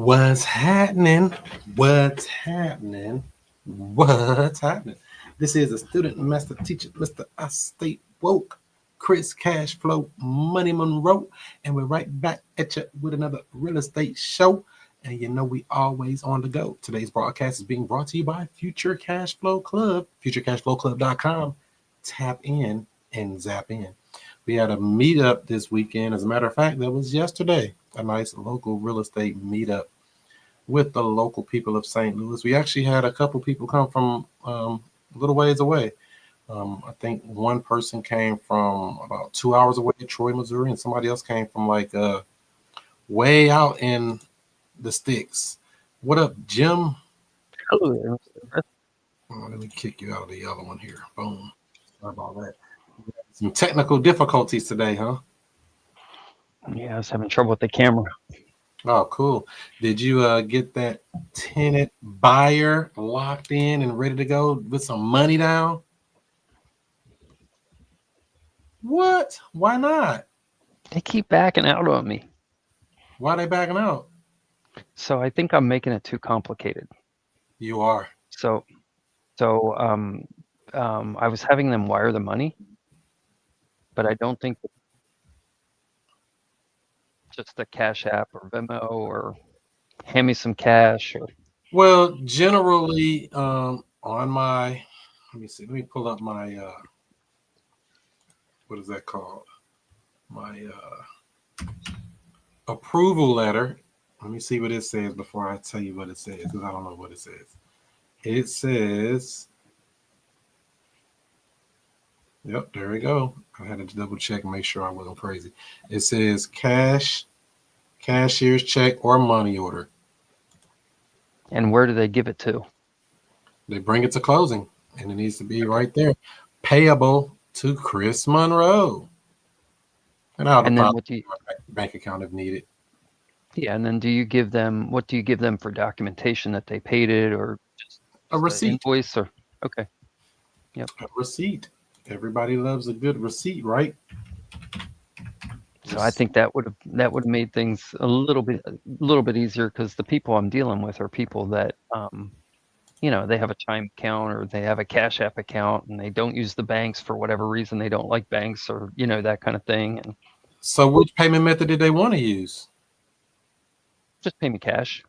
What's happening? What's happening? What's happening? This is a student master teacher, Mr. I Stay Woke, Chris Cashflow Money Monroe, and we're right back at you with another real estate show. And you know we always on the go. Today's broadcast is being brought to you by Future Cashflow Club, futurecashflowclub.com. Tap in and zap in. We had a meetup this weekend. As a matter of fact, that was yesterday. A nice local real estate meetup with the local people of St. Louis. We actually had a couple people come from a little ways away. I think one person came from about 2 hours away, Troy, Missouri, and somebody else came from like way out in the sticks. What up, Jim? Hello. Oh, let me kick you out of the other one here. Boom. Sorry about that. Some technical difficulties today, huh? Yeah, I was having trouble with the camera. Oh, cool. Did you get that tenant buyer locked in and ready to go with some money down? What? Why not? They keep backing out on me. Why are they backing out? So I think I'm making it too complicated. You are. So I was having them wire the money, but I don't think just a Cash App or Venmo or hand me some cash or Well, generally, on my, let me see, let me pull up my, what is that called? My approval letter. Let me see what it says before I tell you what it says, because I don't know what it says. It says, yep, there we go. I had to double check and make sure I wasn't crazy. It says cashier's check, or money order. and where do they give it to? They bring it to closing, and it needs to be right there, payable to Chris Monroe. And I'll And then deposit what do you my bank account if needed. yeah, and then do you give them what do you give them for documentation that they paid it or A just an receipt. invoice or okay. Yep. A receipt. Everybody loves a good receipt, right? So I think that would have made things a little bit easier because the people I'm dealing with are people that they have a Chime account or they have a Cash App account and they don't use the banks for whatever reason. They don't like banks or that kind of thing, and So, which payment method did they want to use? just pay me cash.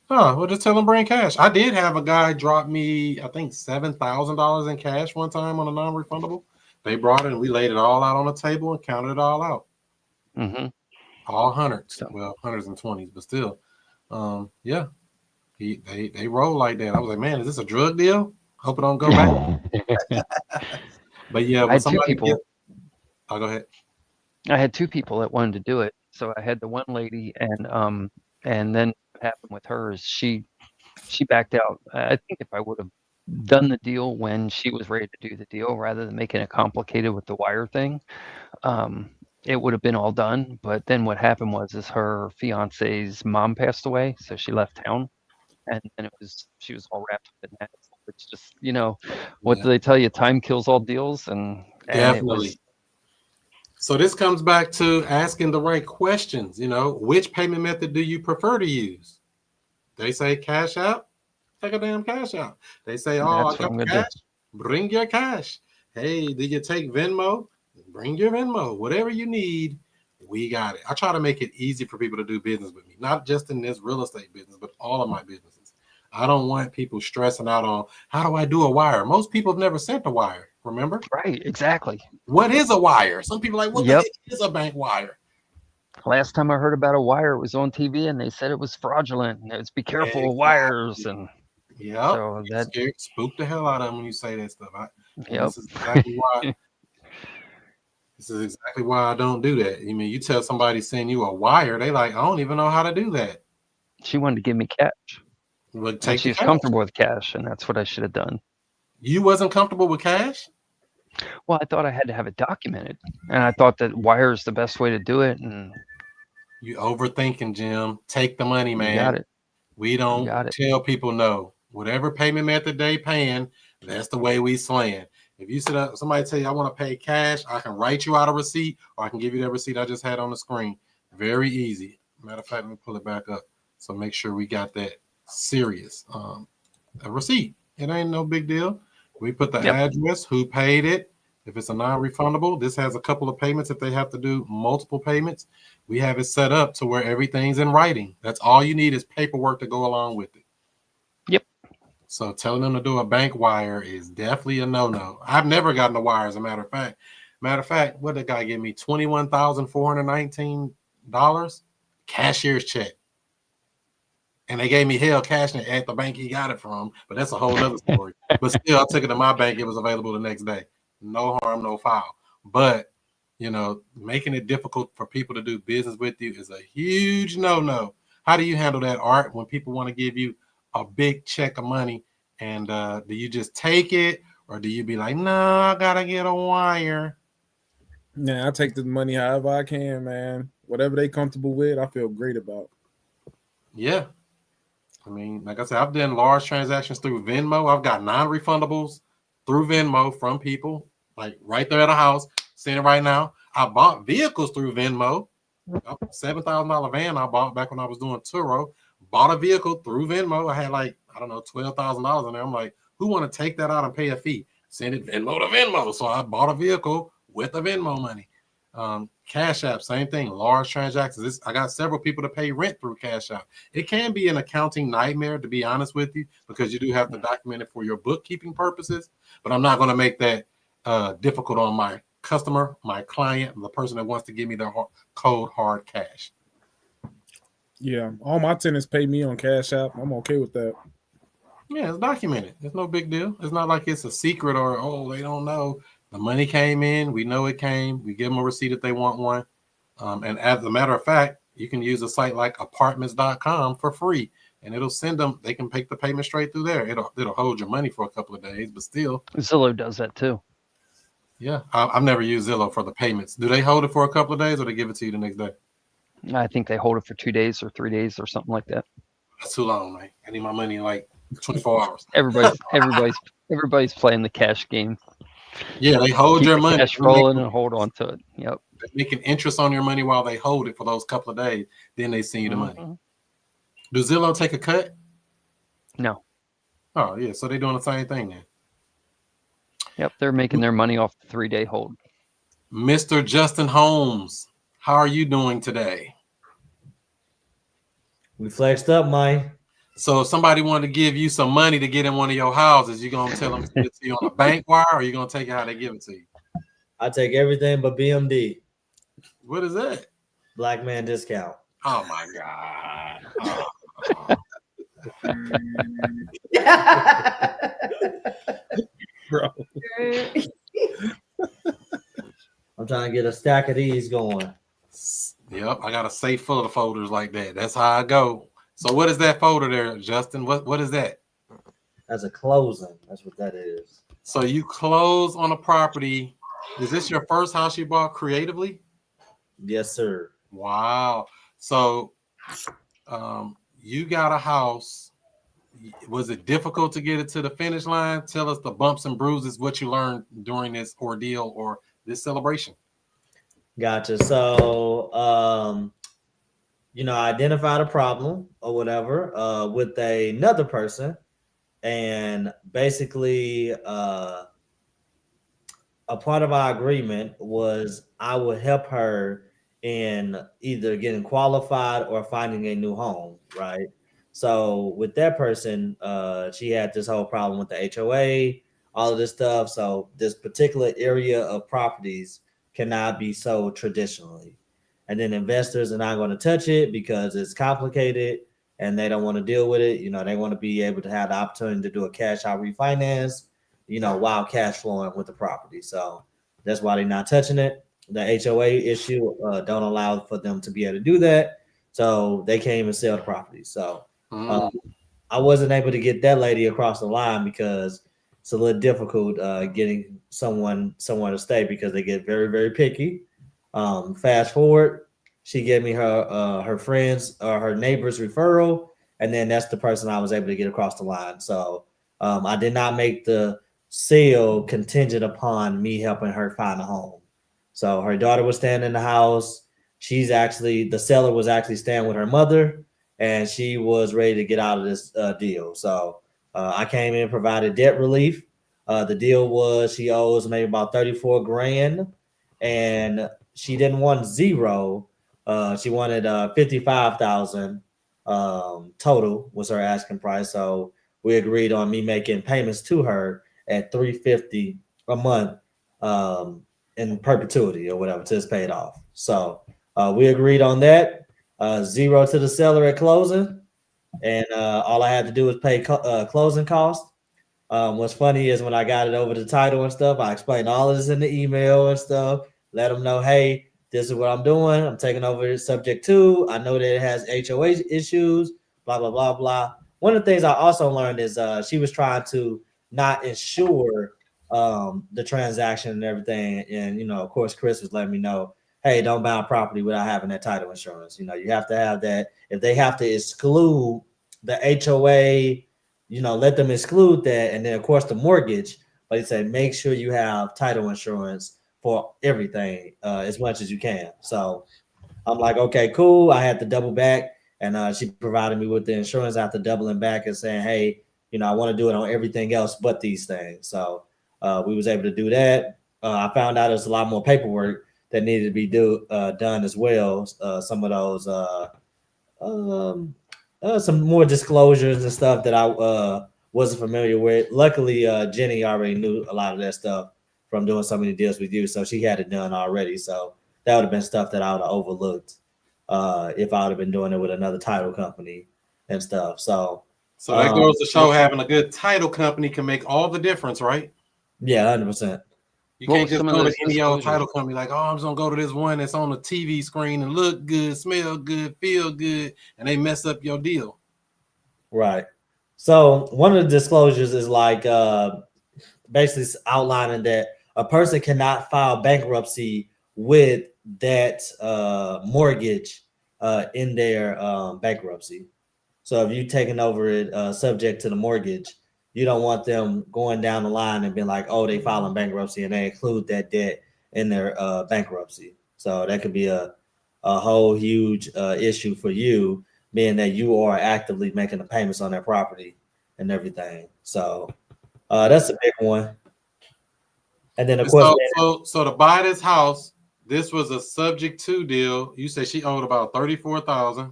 Oh, well, just tell them bring cash. I did have a guy drop me, I think, $7,000 in cash one time on a non-refundable. They brought it and we laid it all out on the table and counted it all out. Hmm. All hundreds, So well, hundreds and twenties, but still, yeah, they roll like that. I was like, man, is this a drug deal? Hope it don't go back. But yeah, I when had two somebody get, people. I'll go ahead. I had two people that wanted to do it. So I had the one lady, and then what happened with her is she backed out. I think if I would have done the deal when she was ready to do the deal, rather than making it complicated with the wire thing, um, it would have been all done. But then what happened is her fiance's mom passed away, so she left town, and she was all wrapped up in that. So it's just what Yeah, do they tell you? Time kills all deals, and it was definitely. So this comes back to asking the right questions. Which payment method do you prefer to use? They say cash out, take a damn cash out. They say, oh, I that's what got I'm gonna do. cash, bring your cash. Hey, do you take Venmo? Bring your Venmo. Whatever you need, we got it. I try to make it easy for people to do business with me, not just in this real estate business, but all of my businesses. I don't want people stressing out on how do I do a wire. Most people have never sent a wire. Remember? Right, exactly. What is a wire? Some people are like, what the Yep. heck is a bank wire? Last time I heard about a wire, it was on TV, and they said it was fraudulent. And it's be careful of wires, Exactly. and Yep. so You that. scared, spook the hell out of them when you say that stuff. And Yep. this is exactly why I don't do that. I mean, you tell somebody send you a wire, they like, I don't even know how to do that. She wanted to give me cash, But and take the she's cash. comfortable with cash, and that's what I should have done. You wasn't comfortable with cash? Well, I thought I had to have it documented, and I thought that wire is the best way to do it, and You overthinking, Jim. Take the money, you man. got it. We You don't got it. tell people no. Whatever payment method they paying, that's the way we slaying. If you sit up, somebody tell you I want to pay cash, I can write you out a receipt, or I can give you that receipt I just had on the screen. Very easy. Matter of fact, let me pull it back up So make sure we got that serious. A receipt. It ain't no big deal. We put the address, who paid it. If it's a non-refundable, this has a couple of payments. If they have to do multiple payments, we have it set up to where everything's in writing. That's all you need is paperwork to go along with it. Yep. So telling them to do a bank wire is definitely a no-no. I've never gotten a wire, as a matter of fact. What did the guy give me? $21,419 cashier's check. And they gave me hell cash at the bank he got it from, but that's a whole other story. But still, I took it to my bank. It was available the next day. No harm, no foul. But, making it difficult for people to do business with you is a huge no-no. How do you handle that, Art, when people want to give you a big check of money? And do you just take it, or do you be like, no, I got to get a wire? Yeah, I take the money however I can, man. Whatever they comfortable with, I feel great about. Yeah. I mean, like I said, I've done large transactions through Venmo. I've got non-refundables through Venmo from people, like right there at a house, seeing it right now. I bought vehicles through Venmo. A $7,000 van I bought back when I was doing Turo. Bought a vehicle through Venmo. I had $12,000 in there. I'm like, who want to take that out and pay a fee? Send it Venmo to Venmo. So I bought a vehicle with the Venmo money. Cash App, same thing. Large transactions. I got several people to pay rent through Cash App. It can be an accounting nightmare, to be honest with you, because you do have to document it for your bookkeeping purposes. But I'm not going to make that difficult on my customer, my client, the person that wants to give me their cold hard cash. Yeah, all my tenants pay me on Cash App. I'm okay with that. Yeah, it's documented. It's no big deal. It's not like it's a secret or, they don't know. The money came in. We know it came. We give them a receipt if they want one. And as a matter of fact, you can use a site like apartments.com for free, and it'll send them. They can take the payment straight through there. It'll hold your money for a couple of days, but still. Zillow does that too. Yeah, I've never used Zillow for the payments. Do they hold it for a couple of days, or they give it to you the next day? I think they hold it for 2 days or 3 days or something like that. That's too long, man. I need my money in like 24 hours. Everybody's playing the cash game. Yeah, they hold Keep your the money. cash rolling and hold on to it. Yep. They're making interest on your money while they hold it for those couple of days. Then they send you the money. Do Zillow take a cut? No. Oh, yeah. So they're doing the same thing then. Yep. They're making their money off the 3-day hold. Mr. Justin Holmes, how are you doing today? We flexed up, Mike. So if somebody wanted to give you some money to get in one of your houses, you going to tell them to give it to you on a bank wire, or you going to take it how they give it to you? I take everything but BMD. What is that? Black man discount. Oh, my God. Oh. Bro. I'm trying to get a stack of these going. Yep, I got a safe full of folders like that. That's how I go. So what is that folder there, Justin? What is that? That's a closing. That's what that is. So you close on a property. Is this your first house you bought creatively? Yes, sir. Wow. So you got a house. Was it difficult to get it to the finish line? Tell us the bumps and bruises, what you learned during this ordeal or this celebration. Gotcha. So, I identified a problem or whatever with another person. And basically, a part of our agreement was I would help her in either getting qualified or finding a new home, right? So with that person, she had this whole problem with the HOA, all of this stuff. So this particular area of properties cannot be sold traditionally. And then investors are not going to touch it because it's complicated and they don't want to deal with it. They want to be able to have the opportunity to do a cash out refinance, while cash flowing with the property. So that's why they're not touching it. The HOA issue don't allow for them to be able to do that. So they can't even sell the property. So I wasn't able to get that lady across the line because it's a little difficult getting someone to stay because they get very, very picky. Fast forward, she gave me her friends or her neighbor's referral, and then that's the person I was able to get across the line. So I did not make the sale contingent upon me helping her find a home. So her daughter was staying in the house. The seller was actually staying with her mother, and she was ready to get out of this deal. So I came in, provided debt relief. The deal was she owes maybe about 34 grand, and she didn't want zero. She wanted 55,000 total was her asking price. So we agreed on me making payments to her at 350 a month in perpetuity or whatever till it's paid off. So we agreed on that. Zero to the seller at closing, and all I had to do was pay closing costs. What's funny is when I got it over the title and stuff, I explained all of this in the email and stuff. Let them know, hey, this is what I'm doing. I'm taking over this subject to. I know that it has HOA issues. Blah blah blah blah. One of the things I also learned is she was trying to not insure the transaction and everything. And of course, Chris was letting me know, hey, don't buy a property without having that title insurance. You have to have that. If they have to exclude the HOA, let them exclude that. And then, of course, the mortgage. But he said, make sure you have title insurance for everything as much as you can. So I'm like, okay, cool. I had to double back. And she provided me with the insurance after doubling back and saying, hey, I want to do it on everything else but these things. So we was able to do that. I found out there's a lot more paperwork that needed to be done as well. Some of those, some more disclosures and stuff that I wasn't familiar with. Luckily, Jenny already knew a lot of that stuff from doing so many deals with you, so she had it done already. So that would have been stuff that I would have overlooked if I would have been doing it with another title company and stuff. So that goes to show having a good title company can make all the difference, right? Yeah, 100%. You can't just go to any old title company like, oh, I'm just gonna go to this one that's on the TV screen and look good, smell good, feel good, and they mess up your deal. Right. So one of the disclosures is like basically outlining that a person cannot file bankruptcy with that mortgage in their bankruptcy. So if you're taking over it subject to the mortgage, you don't want them going down the line and being like, oh, they filing bankruptcy and they include that debt in their bankruptcy. So that could be a whole huge issue for you, being that you are actively making the payments on their property and everything. So that's a big one. And then of course, so to buy this house, this was a subject to deal. You said she owed about 34,000,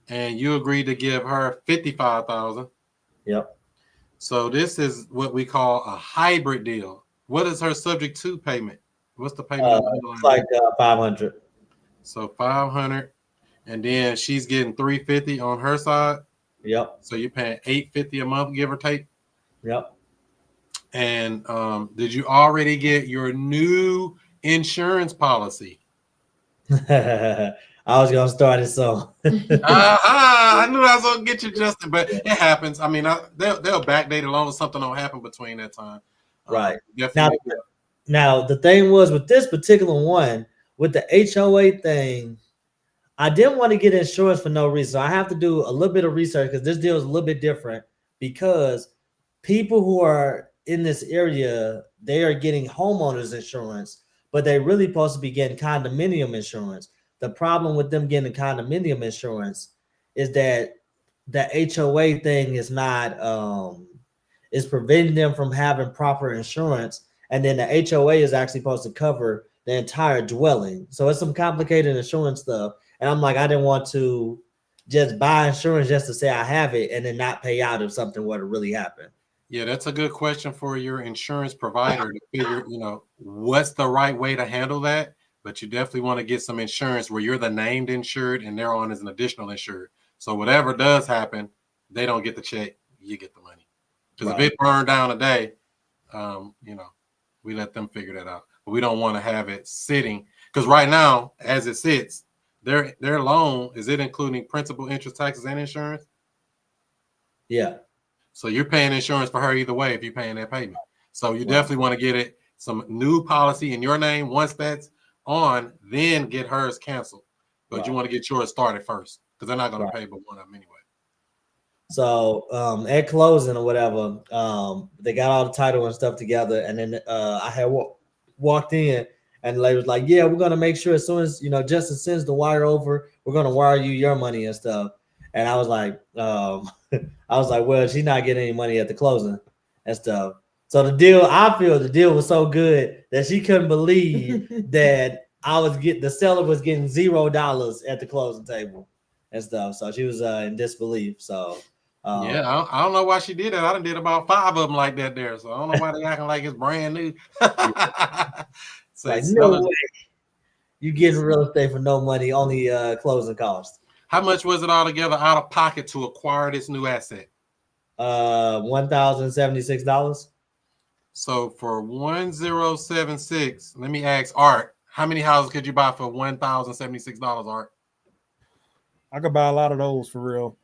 and you agreed to give her 55,000. Yep. So this is what we call a hybrid deal. What is her subject to payment? What's the payment? It's like 500. So 500, and then she's getting 350 on her side. Yep. So you're paying 850 a month, give or take. Yep. And did you already get your new insurance policy? I was gonna start it so. I knew I was gonna get you, Justin, but it happens. I mean, they'll backdate as long as something don't happen between that time. Right. Definitely. Now the thing was with this particular one, with the HOA thing, I didn't want to get insurance for no reason. So I have to do a little bit of research because this deal is a little bit different because people who are in this area, they are getting homeowners insurance, but they really supposed to be getting condominium insurance. The problem with them getting condominium insurance is that the HOA thing is not is preventing them from having proper insurance, and then the HOA is actually supposed to cover the entire dwelling. So it's some complicated insurance stuff, and I'm like, I didn't want to just buy insurance just to say I have it and then not pay out if something were to really happen. Yeah, that's a good question for your insurance provider to figure, what's the right way to handle that. But you definitely want to get some insurance where you're the named insured and they're on as an additional insured. So whatever does happen, they don't get the check, you get the money. Because if it burned down today, we let them figure that out. But we don't want to have it sitting. Because right now, as it sits, their loan, is it including principal, interest, taxes, and insurance? Yeah. So you're paying insurance for her either way if you're paying that payment. So you definitely want to get it some new policy in your name. Once that's on, then get hers canceled. But you want to get yours started first because they're not going to pay but one of them anyway. So at closing or whatever, they got all the title and stuff together, and then I had walked in, and the lady was like, "Yeah, we're gonna make sure as soon as Justin sends the wire over, we're gonna wire you your money and stuff. And I was like, well, she's not getting any money at the closing and stuff. So I feel the deal was so good that she couldn't believe that the seller was getting $0 at the closing table and stuff. So she was in disbelief. So yeah, I don't know why she did that. I done did about 5 of them like that there. So I don't know why they acting like it's brand new. So like, no way. You getting real estate for no money, only closing costs. How much was it altogether out of pocket to acquire this new asset? $1,076. So for 1076, let me ask Art, how many houses could you buy for $1,076, Art? I could buy a lot of those for real.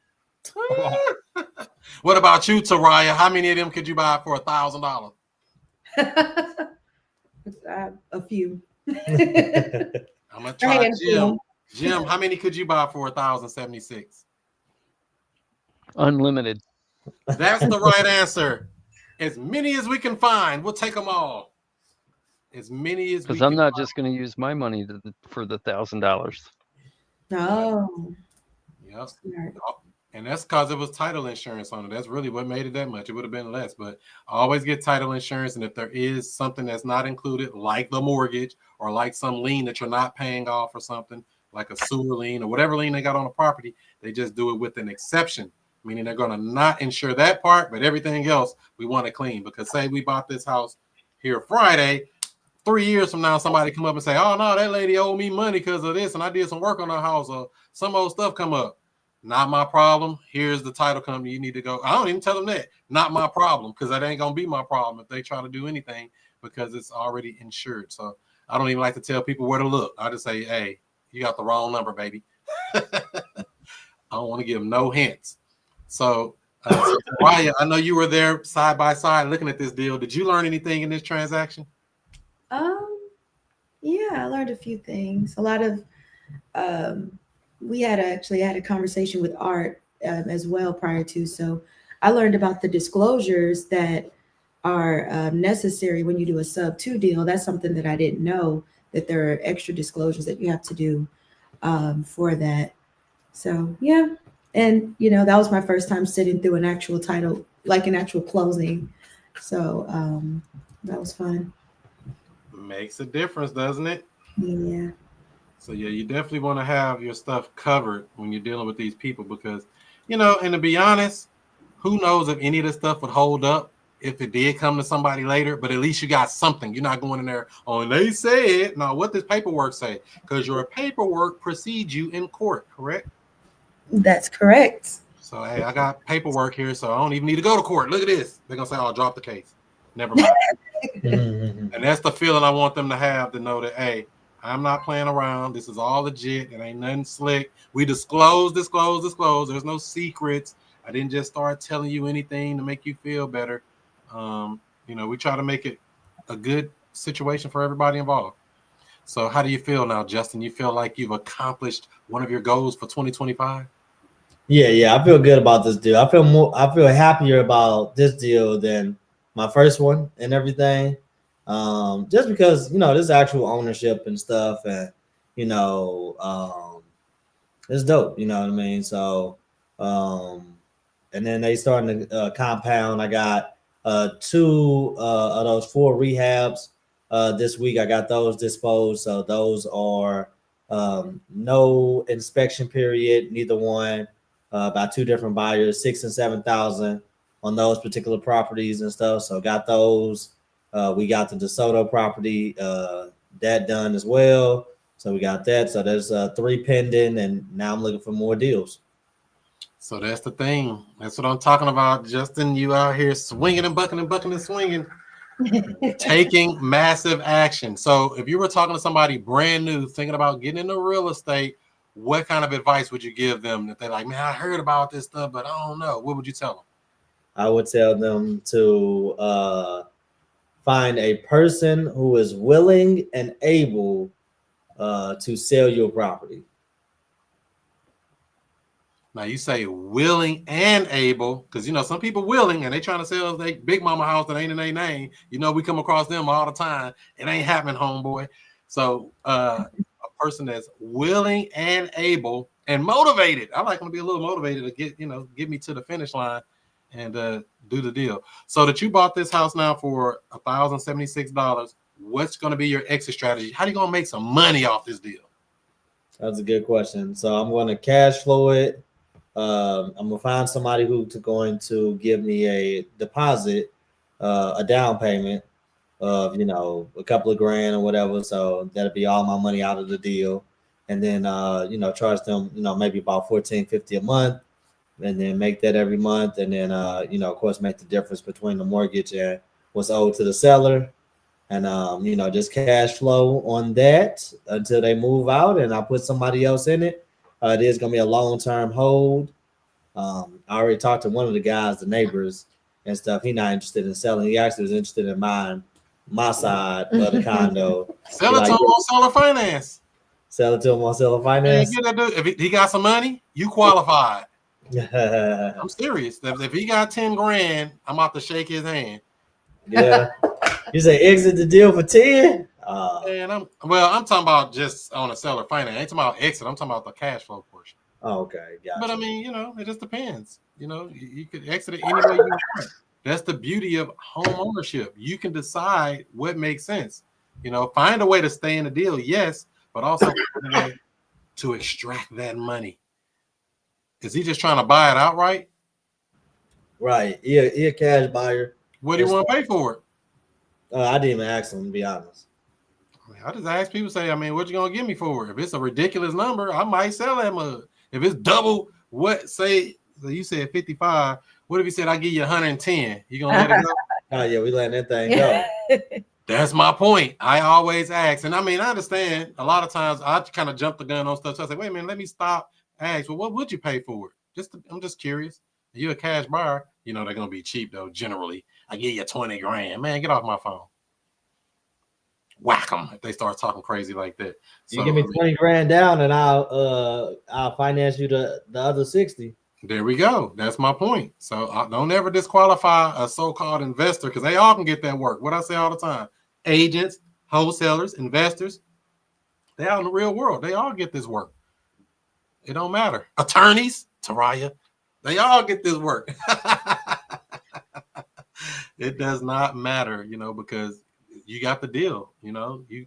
What about you, Taraya? How many of them could you buy for $1,000? A few. I'm gonna try Jim. Jim, how many could you buy for 1,076? Unlimited. That's the right answer. As many as we can find, we'll take them all. As many as we Because can I'm not find. just going to use my money for the $1,000. Oh, Yep. smart. And that's because it was title insurance on it. That's really what made it that much. It would have been less, but always get title insurance. And if there is something that's not included, like the mortgage or like some lien that you're not paying off or something, like a sewer lien or whatever lien they got on the property, they just do it with an exception, meaning they're going to not insure that part, but everything else we want to clean. Because say we bought this house here Friday, 3 years from now, somebody come up and say, oh, no, that lady owed me money because of this, and I did some work on her house, or some old stuff come up. Not my problem. Here's the title company. You need to go. I don't even tell them that. Not my problem, because that ain't going to be my problem if they try to do anything, because it's already insured. So I don't even like to tell people where to look. I just say, hey, you got the wrong number, baby. I don't want to give them no hints. So, Raya, I know you were there side by side looking at this deal. Did you learn anything in this transaction? Yeah, I learned a few things. A lot of we had a conversation with Art as well prior to. So I learned about the disclosures that are necessary when you do a sub 2 deal. That's something that I didn't know, that there are extra disclosures that you have to do for that. So yeah, and that was my first time sitting through an actual title, like an actual closing. So that was fun. Makes a difference, doesn't it? Yeah. So yeah, you definitely want to have your stuff covered when you're dealing with these people, because, and to be honest, who knows if any of this stuff would hold up if it did come to somebody later, but at least you got something. You're not going in there, oh, and they said, now what does paperwork say? Because your paperwork precedes you in court, correct? That's correct. So, hey, I got paperwork here, so I don't even need to go to court. Look at this. They're going to say, oh, drop the case. Never mind. And that's the feeling I want them to have, to know that, hey, I'm not playing around. This is all legit. It ain't nothing slick. We disclose. There's no secrets. I didn't just start telling you anything to make you feel better. We try to make it a good situation for everybody involved. So how do you feel now, Justin? You feel like you've accomplished one of your goals for 2025? Yeah, I feel good about this deal. I feel happier about this deal than my first one and everything. Just because, this actual ownership and stuff, and, it's dope, you know what I mean? So, and then they starting to compound. I got 2 of those 4 rehabs this week. I got those disposed. So those are no inspection period, neither one, by 2 different buyers, 6,000 and 7,000 on those particular properties and stuff. So got those. We got the DeSoto property that done as well. So we got that. So there's 3 pending, and now I'm looking for more deals. So that's the thing. That's what I'm talking about. Justin, you out here swinging and bucking and bucking and swinging, taking massive action. So if you were talking to somebody brand new, thinking about getting into real estate, what kind of advice would you give them if they're like, man, I heard about this stuff, but I don't know? What would you tell them? I would tell them to find a person who is willing and able to sell your property. Now you say willing and able, because some people willing and they trying to sell their big mama house that ain't in their name. We come across them all the time. It ain't happening, homeboy. So a person that's willing and able and motivated. I like them to be a little motivated to get me to the finish line and do the deal. So that you bought this house now for $1,076. What's going to be your exit strategy? How are you going to make some money off this deal? That's a good question. So I'm going to cash flow it. I'm gonna find somebody who's going to give me a deposit, a down payment of a couple of grand or whatever. So that'll be all my money out of the deal, and then charge them maybe about $1,450 a month, and then make that every month, and then of course make the difference between the mortgage and what's owed to the seller, and just cash flow on that until they move out, and I'll put somebody else in it. It is going to be a long-term hold. I already talked to one of the guys, the neighbors and stuff. He's not interested in selling. He actually was interested in buying my side of the condo. Sell it to him on seller finance. Sell it to him on seller Man, finance. get that dude. If he got some money, you qualified. Yeah. I'm serious. If he got 10 grand, I'm about to shake his hand. You say exit the deal for 10? And I'm talking about just on a seller finance. I ain't talking about exit. I'm talking about the cash flow portion. Oh, okay. Gotcha. But I mean, it just depends. You could exit it any way you want. That's the beauty of home ownership. You can decide what makes sense. Find a way to stay in the deal, yes, but also find a way to extract that money. Is he just trying to buy it outright? Right. He a cash buyer. What do you want to pay for it? I didn't even ask him, to be honest. I just ask people, what you gonna give me for it? If it's a ridiculous number, I might sell that mug. If it's double what, say you said 55, what if he said I give you 110? You gonna let it go? Oh yeah, we letting that thing go. That's my point. I always ask, and I understand a lot of times I kind of jump the gun on stuff. So I say, wait a minute, let me stop. Ask, well, what would you pay for it? I'm just curious. You're a cash buyer, they're gonna be cheap though. Generally, I give you 20 grand. Man, get off my phone. Whack them if they start talking crazy like that. So, you give me 20 grand down, and I'll finance you the other 60. There we go. That's my point. So don't ever disqualify a so-called investor, because they all can get that work. What I say all the time: agents, wholesalers, investors, they out in the real world. They all get this work. It don't matter. Attorneys, Taraya, they all get this work. It does not matter, because you got the deal. You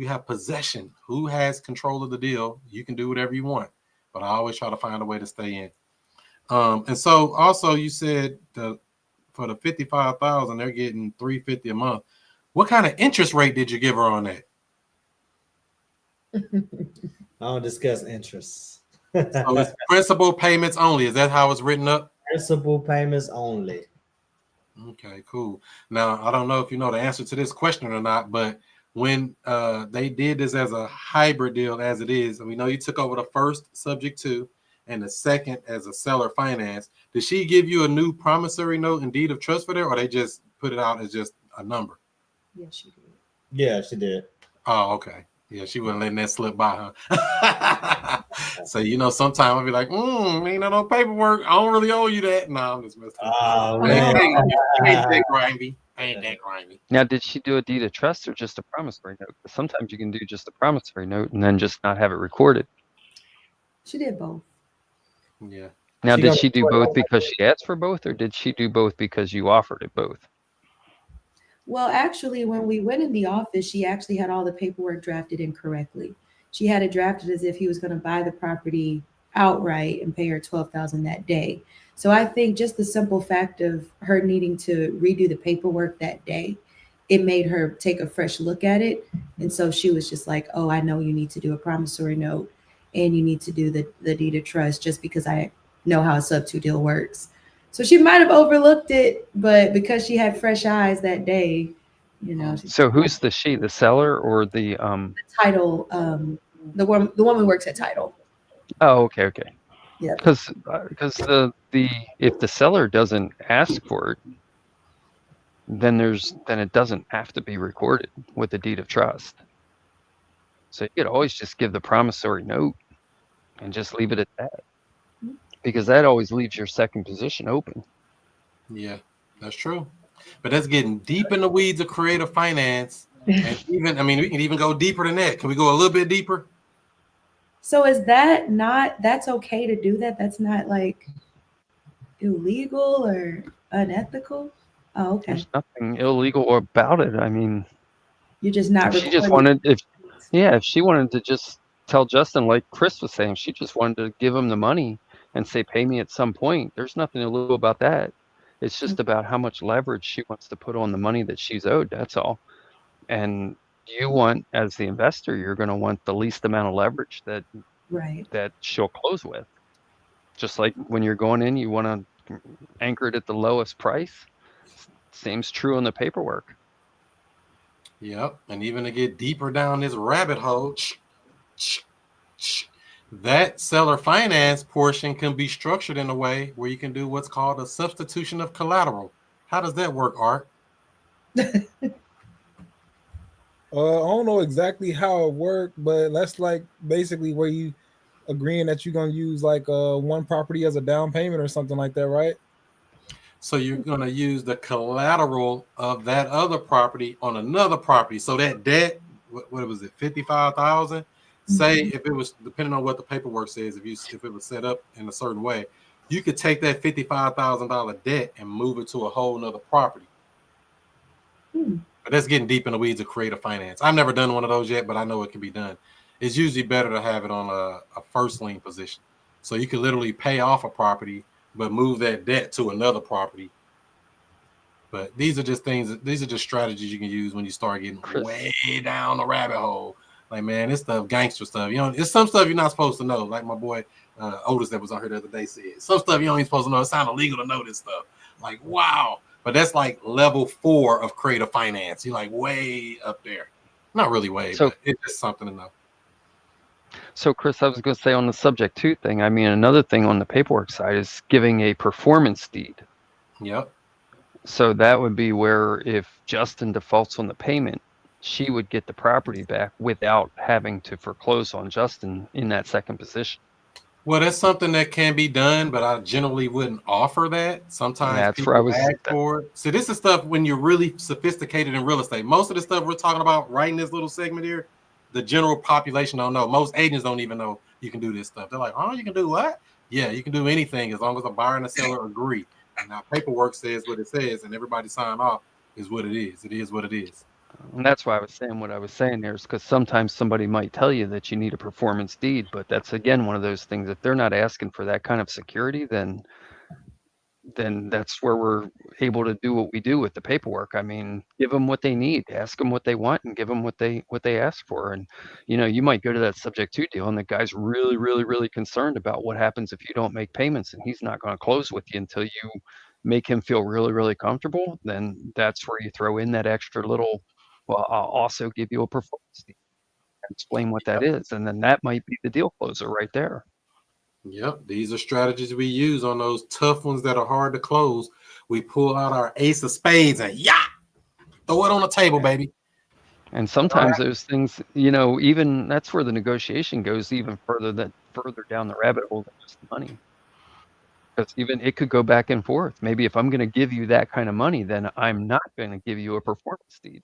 have possession. Who has control of the deal? You can do whatever you want, but I always try to find a way to stay in. And so also you said for the 55,000, they're getting $350 a month. What kind of interest rate did you give her on that? I don't discuss interest. So it's principal payments only. Is that how it's written up? Principal payments only. Okay, cool. Now, I don't know if you know the answer to this question or not, but when they did this as a hybrid deal, as it is, and we know you took over the first subject to and the second as a seller finance, did she give you a new promissory note and deed of trust for that, or they just put it out as just a number? Yes, she did. Yeah, she did. Oh, okay. Yeah, she wasn't letting that slip by, huh? So, sometimes I'll be like, ain't no paperwork. I don't really owe you that. No, I'm just messing. Oh, man. Ain't that grimy. Ain't that grimy. Now, did she do a deed of trust or just a promissory note? Sometimes you can do just a promissory note and then just not have it recorded. She did both. Yeah. Now, did she do both because she asked for both, or did she do both because you offered it both? Well, actually, when we went in the office, she actually had all the paperwork drafted incorrectly. She had it drafted as if he was going to buy the property outright and pay her $12,000 that day. So I think just the simple fact of her needing to redo the paperwork that day, it made her take a fresh look at it. And so she was just like, oh, I know you need to do a promissory note and you need to do the deed of trust, just because I know how a sub-2 deal works. So she might have overlooked it, but because she had fresh eyes that day, So who's the she, the seller or the title? The woman who works at title. Oh, okay. Yeah. Because the if the seller doesn't ask for it, then it doesn't have to be recorded with the deed of trust. So you could always just give the promissory note and just leave it at that, because that always leaves your second position open. Yeah, that's true. But that's getting deep in the weeds of creative finance. And we can even go deeper than that. Can we go a little bit deeper? So is that not, that's okay to do that? That's not like illegal or unethical? Oh, okay. There's nothing illegal about it. I mean, You're just not if she just recording. wanted, if she wanted to just tell Justin, like Chris was saying, she just wanted to give him the money and say, pay me at some point. There's nothing illegal about that. It's just about how much leverage she wants to put on the money that she's owed. That's all. And you want, as the investor, you're going to want the least amount of leverage that Right. she'll close with. Just like when you're going in, you want to anchor it at the lowest price. Same's true on the paperwork. Yep. And even to get deeper down this rabbit hole, that seller finance portion can be structured in a way where you can do what's called a substitution of collateral. How does that work, Art? I don't know exactly how it worked, but that's like basically where you agreeing that you're gonna use like one property as a down payment or something like that, right? So you're going to use the collateral of that other property on another property. So that debt, what was it, 55,000? Say if it was, depending on what the paperwork says, if it was set up in a certain way, you could take that $55,000 debt and move it to a whole nother property. But that's getting deep in the weeds of creative finance. I've never done one of those yet, but I know it can be done. It's usually better to have it on a first lien position. So you can literally pay off a property, but move that debt to another property. But these are just things, these are just strategies you can use when you start getting way down the rabbit hole. Like, man, this stuff, gangster stuff. You know, it's some stuff you're not supposed to know. Like my boy Otis that was on here the other day said, some stuff you don't even supposed to know. It sounds illegal to know this stuff. Like, wow. But that's like level 4 of creative finance. You're like way up there. Not really way, but it's just something to know. So, Chris, I was going to say on the subject to thing, I mean, another thing on the paperwork side is giving a performance deed. Yep. So that would be where if Justin defaults on the payment, she would get the property back without having to foreclose on Justin in that second position. Well, that's something that can be done, but I generally wouldn't offer that. Sometimes that's people where I was ask for it. So this is stuff when you're really sophisticated in real estate. Most of the stuff we're talking about right in this little segment here, the general population don't know. Most agents don't even know you can do this stuff. They're like, oh, you can do what? Yeah, you can do anything as long as the buyer and the seller agree. And now paperwork says what it says, and everybody sign off is what it is. It is what it is. And that's why I was saying what I was saying there is because sometimes somebody might tell you that you need a performance deed, but that's, again, one of those things. If they're not asking for that kind of security, then that's where we're able to do what we do with the paperwork. I mean, give them what they need, ask them what they want, and give them what they ask for. And, you know, you might go to that subject to deal and the guy's really, really, really concerned about what happens if you don't make payments, and he's not going to close with you until you make him feel really, really comfortable. Then that's where you throw in that extra little, well, I'll also give you a performance deed and explain what that is. And then that might be the deal closer right there. Yep, these are strategies we use on those tough ones that are hard to close. We pull out our ace of spades and throw it on the table, baby. And sometimes those things, you know, even that's where the negotiation goes even further down the rabbit hole than just money. Because even it could go back and forth. Maybe if I'm going to give you that kind of money, then I'm not going to give you a performance deed.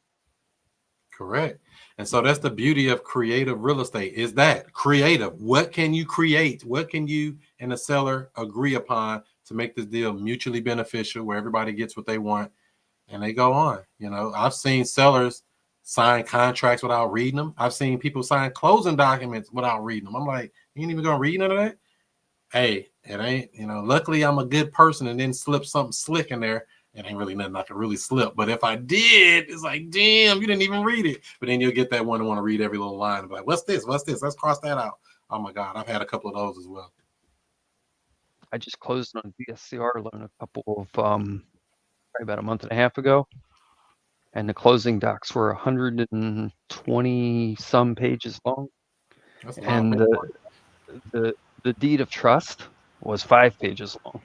Correct. And so that's the beauty of creative real estate, is that creative. What can you create? What can you and the seller agree upon to make this deal mutually beneficial where everybody gets what they want and they go on? You know, I've seen sellers sign contracts without reading them. I've seen people sign closing documents without reading them. I'm like, you ain't even going to read none of that? Hey, it ain't, you know, luckily I'm a good person and then slip something slick in there. It ain't really nothing I can really slip. But if I did, it's like, damn, you didn't even read it. But then you'll get that one to want to read every little line and be like, what's this? What's this? Let's cross that out. Oh my God, I've had a couple of those as well. I just closed on a DSCR loan a couple of probably about a month and a half ago. And the closing docs were 120 some pages long. And the deed of trust was 5 pages long.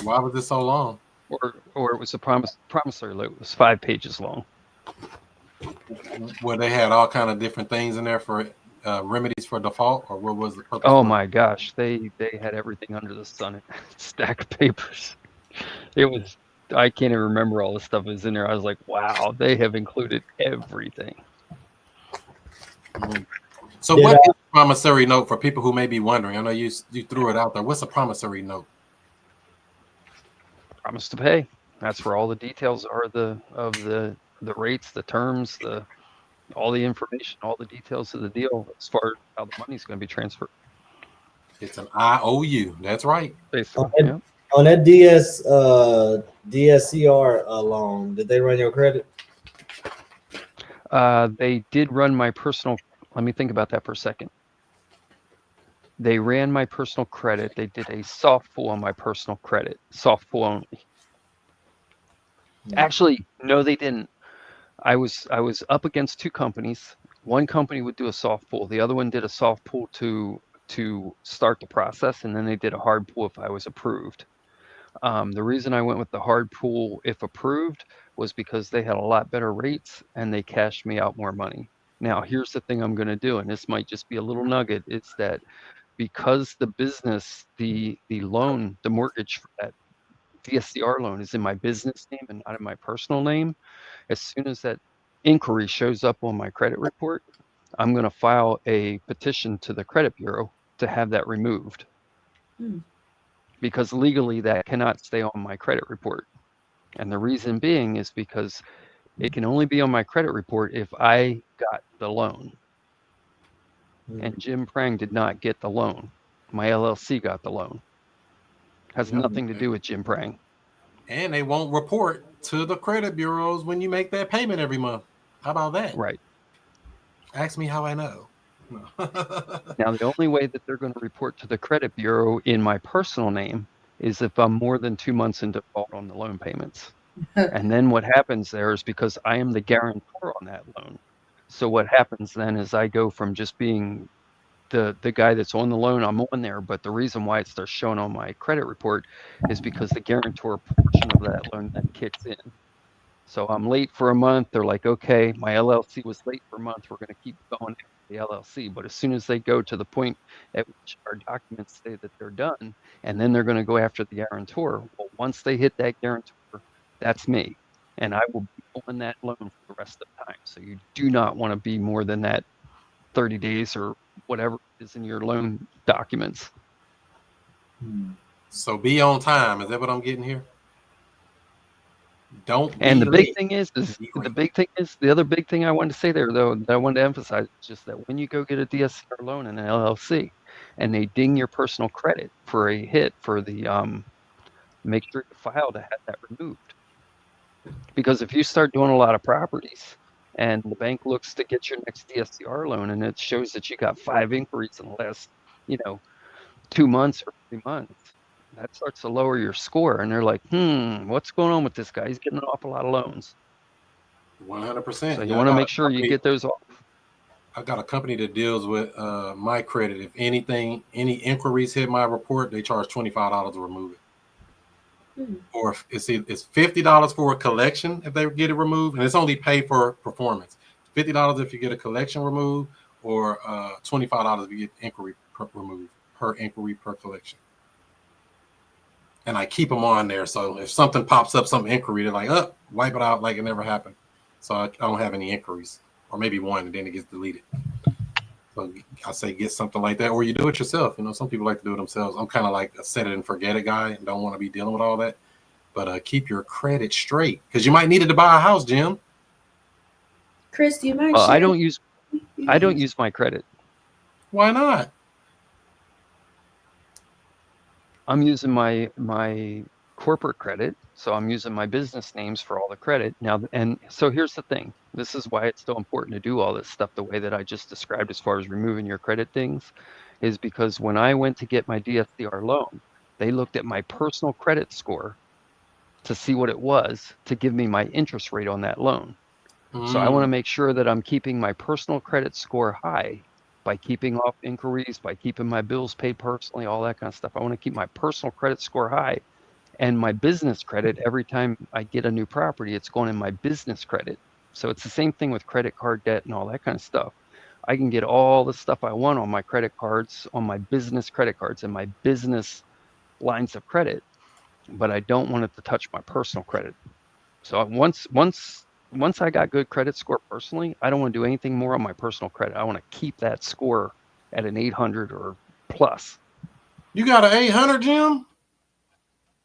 Why was it so long? Or it was a promissory note. It was 5 pages long. Where they had all kind of different things in there for remedies for default, or what was the purpose? Oh my gosh, they had everything under the sun. Stack of papers. It was, I can't even remember all the stuff that was in there. I was like, wow, they have included everything. So Did, what is a promissory note for people who may be wondering? I know you threw it out there. What's a promissory note? Promise to pay. That's where all the details are of the rates, the terms, all the information, all the details of the deal as far as how the money's going to be transferred. It's an IOU. That's right. Basically, on yeah. on that DSCR loan, did they run your credit? They did run my personal. Let me think about that for a second. They ran my personal credit. They did a soft pull on my personal credit, soft pull only. Actually, no, they didn't. I was up against two companies. One company would do a soft pull. The other one did a soft pull to start the process, and then they did a hard pull if I was approved. The reason I went with the hard pull if approved was because they had a lot better rates and they cashed me out more money. Now, here's the thing I'm going to do, and this might just be a little nugget. It's that because the business, the loan, the mortgage for that DSCR loan is in my business name and not in my personal name, as soon as that inquiry shows up on my credit report, I'm going to file a petition to the credit bureau to have that removed. Because legally that cannot stay on my credit report. And the reason being is because it can only be on my credit report if I got the loan. And Jim Prang did not get the loan. My LLC got the loan. Has nothing to do with Jim Prang. And they won't report to the credit bureaus when you make that payment every month. How about that? Right. Ask me how I know. Now, the only way that they're going to report to the credit bureau in my personal name is if I'm more than 2 months in default on the loan payments. And then what happens there is because I am the guarantor on that loan. So what happens then is I go from just being the guy that's on the loan, I'm on there, but the reason why it starts showing on my credit report is because the guarantor portion of that loan then kicks in. So I'm late for a month. They're like, okay, my LLC was late for a month. We're going to keep going after the LLC. But as soon as they go to the point at which our documents say that they're done, and then they're going to go after the guarantor. Well, once they hit that guarantor, that's me. And I will be on that loan for the rest of the time. So you do not want to be more than that 30 days or whatever is in your loan documents. So be on time. Is that what I'm getting here? Don't. And the be big late. thing is Be the great. big thing is the other big thing I wanted to say there though that I wanted to emphasize is just that when you go get a DSCR loan in an LLC and they ding your personal credit for a hit for the make sure you file to have that removed. Because if you start doing a lot of properties and the bank looks to get your next DSCR loan and it shows that you got 5 inquiries in the last, 2 months or 3 months, that starts to lower your score. And they're like, what's going on with this guy? He's getting an awful lot of loans. 100%. So you want to make sure you get those off. I've got a company that deals with my credit. If any inquiries hit my report, they charge $25 to remove it. Or it's $50 for a collection if they get it removed, and it's only paid for performance. $50 if you get a collection removed, or $25 if you get inquiry removed per inquiry per collection. And I keep them on there, so if something pops up, some inquiry, they're like, wipe it out like it never happened. So I don't have any inquiries, or maybe one, and then it gets deleted. So I say get something like that, or you do it yourself. Some people like to do it themselves. I'm kind of like a set it and forget it guy and don't want to be dealing with all that. But keep your credit straight because you might need it to buy a house, Jim. Chris, do you mind? I don't use my credit. Why not? I'm using my corporate credit, so I'm using my business names for all the credit now. And so here's the thing: this is why it's so important to do all this stuff the way that I just described, as far as removing your credit things, is because when I went to get my DSCR loan, they looked at my personal credit score to see what it was to give me my interest rate on that loan. So I want to make sure that I'm keeping my personal credit score high by keeping off inquiries, by keeping my bills paid personally, all that kind of stuff. I want to keep my personal credit score high. And my business credit, every time I get a new property, it's going in my business credit. So it's the same thing with credit card debt and all that kind of stuff. I can get all the stuff I want on my credit cards, on my business credit cards and my business lines of credit, but I don't want it to touch my personal credit. So once once I got good credit score personally, I don't want to do anything more on my personal credit. I want to keep that score at an 800 or plus. You got an 800, Jim?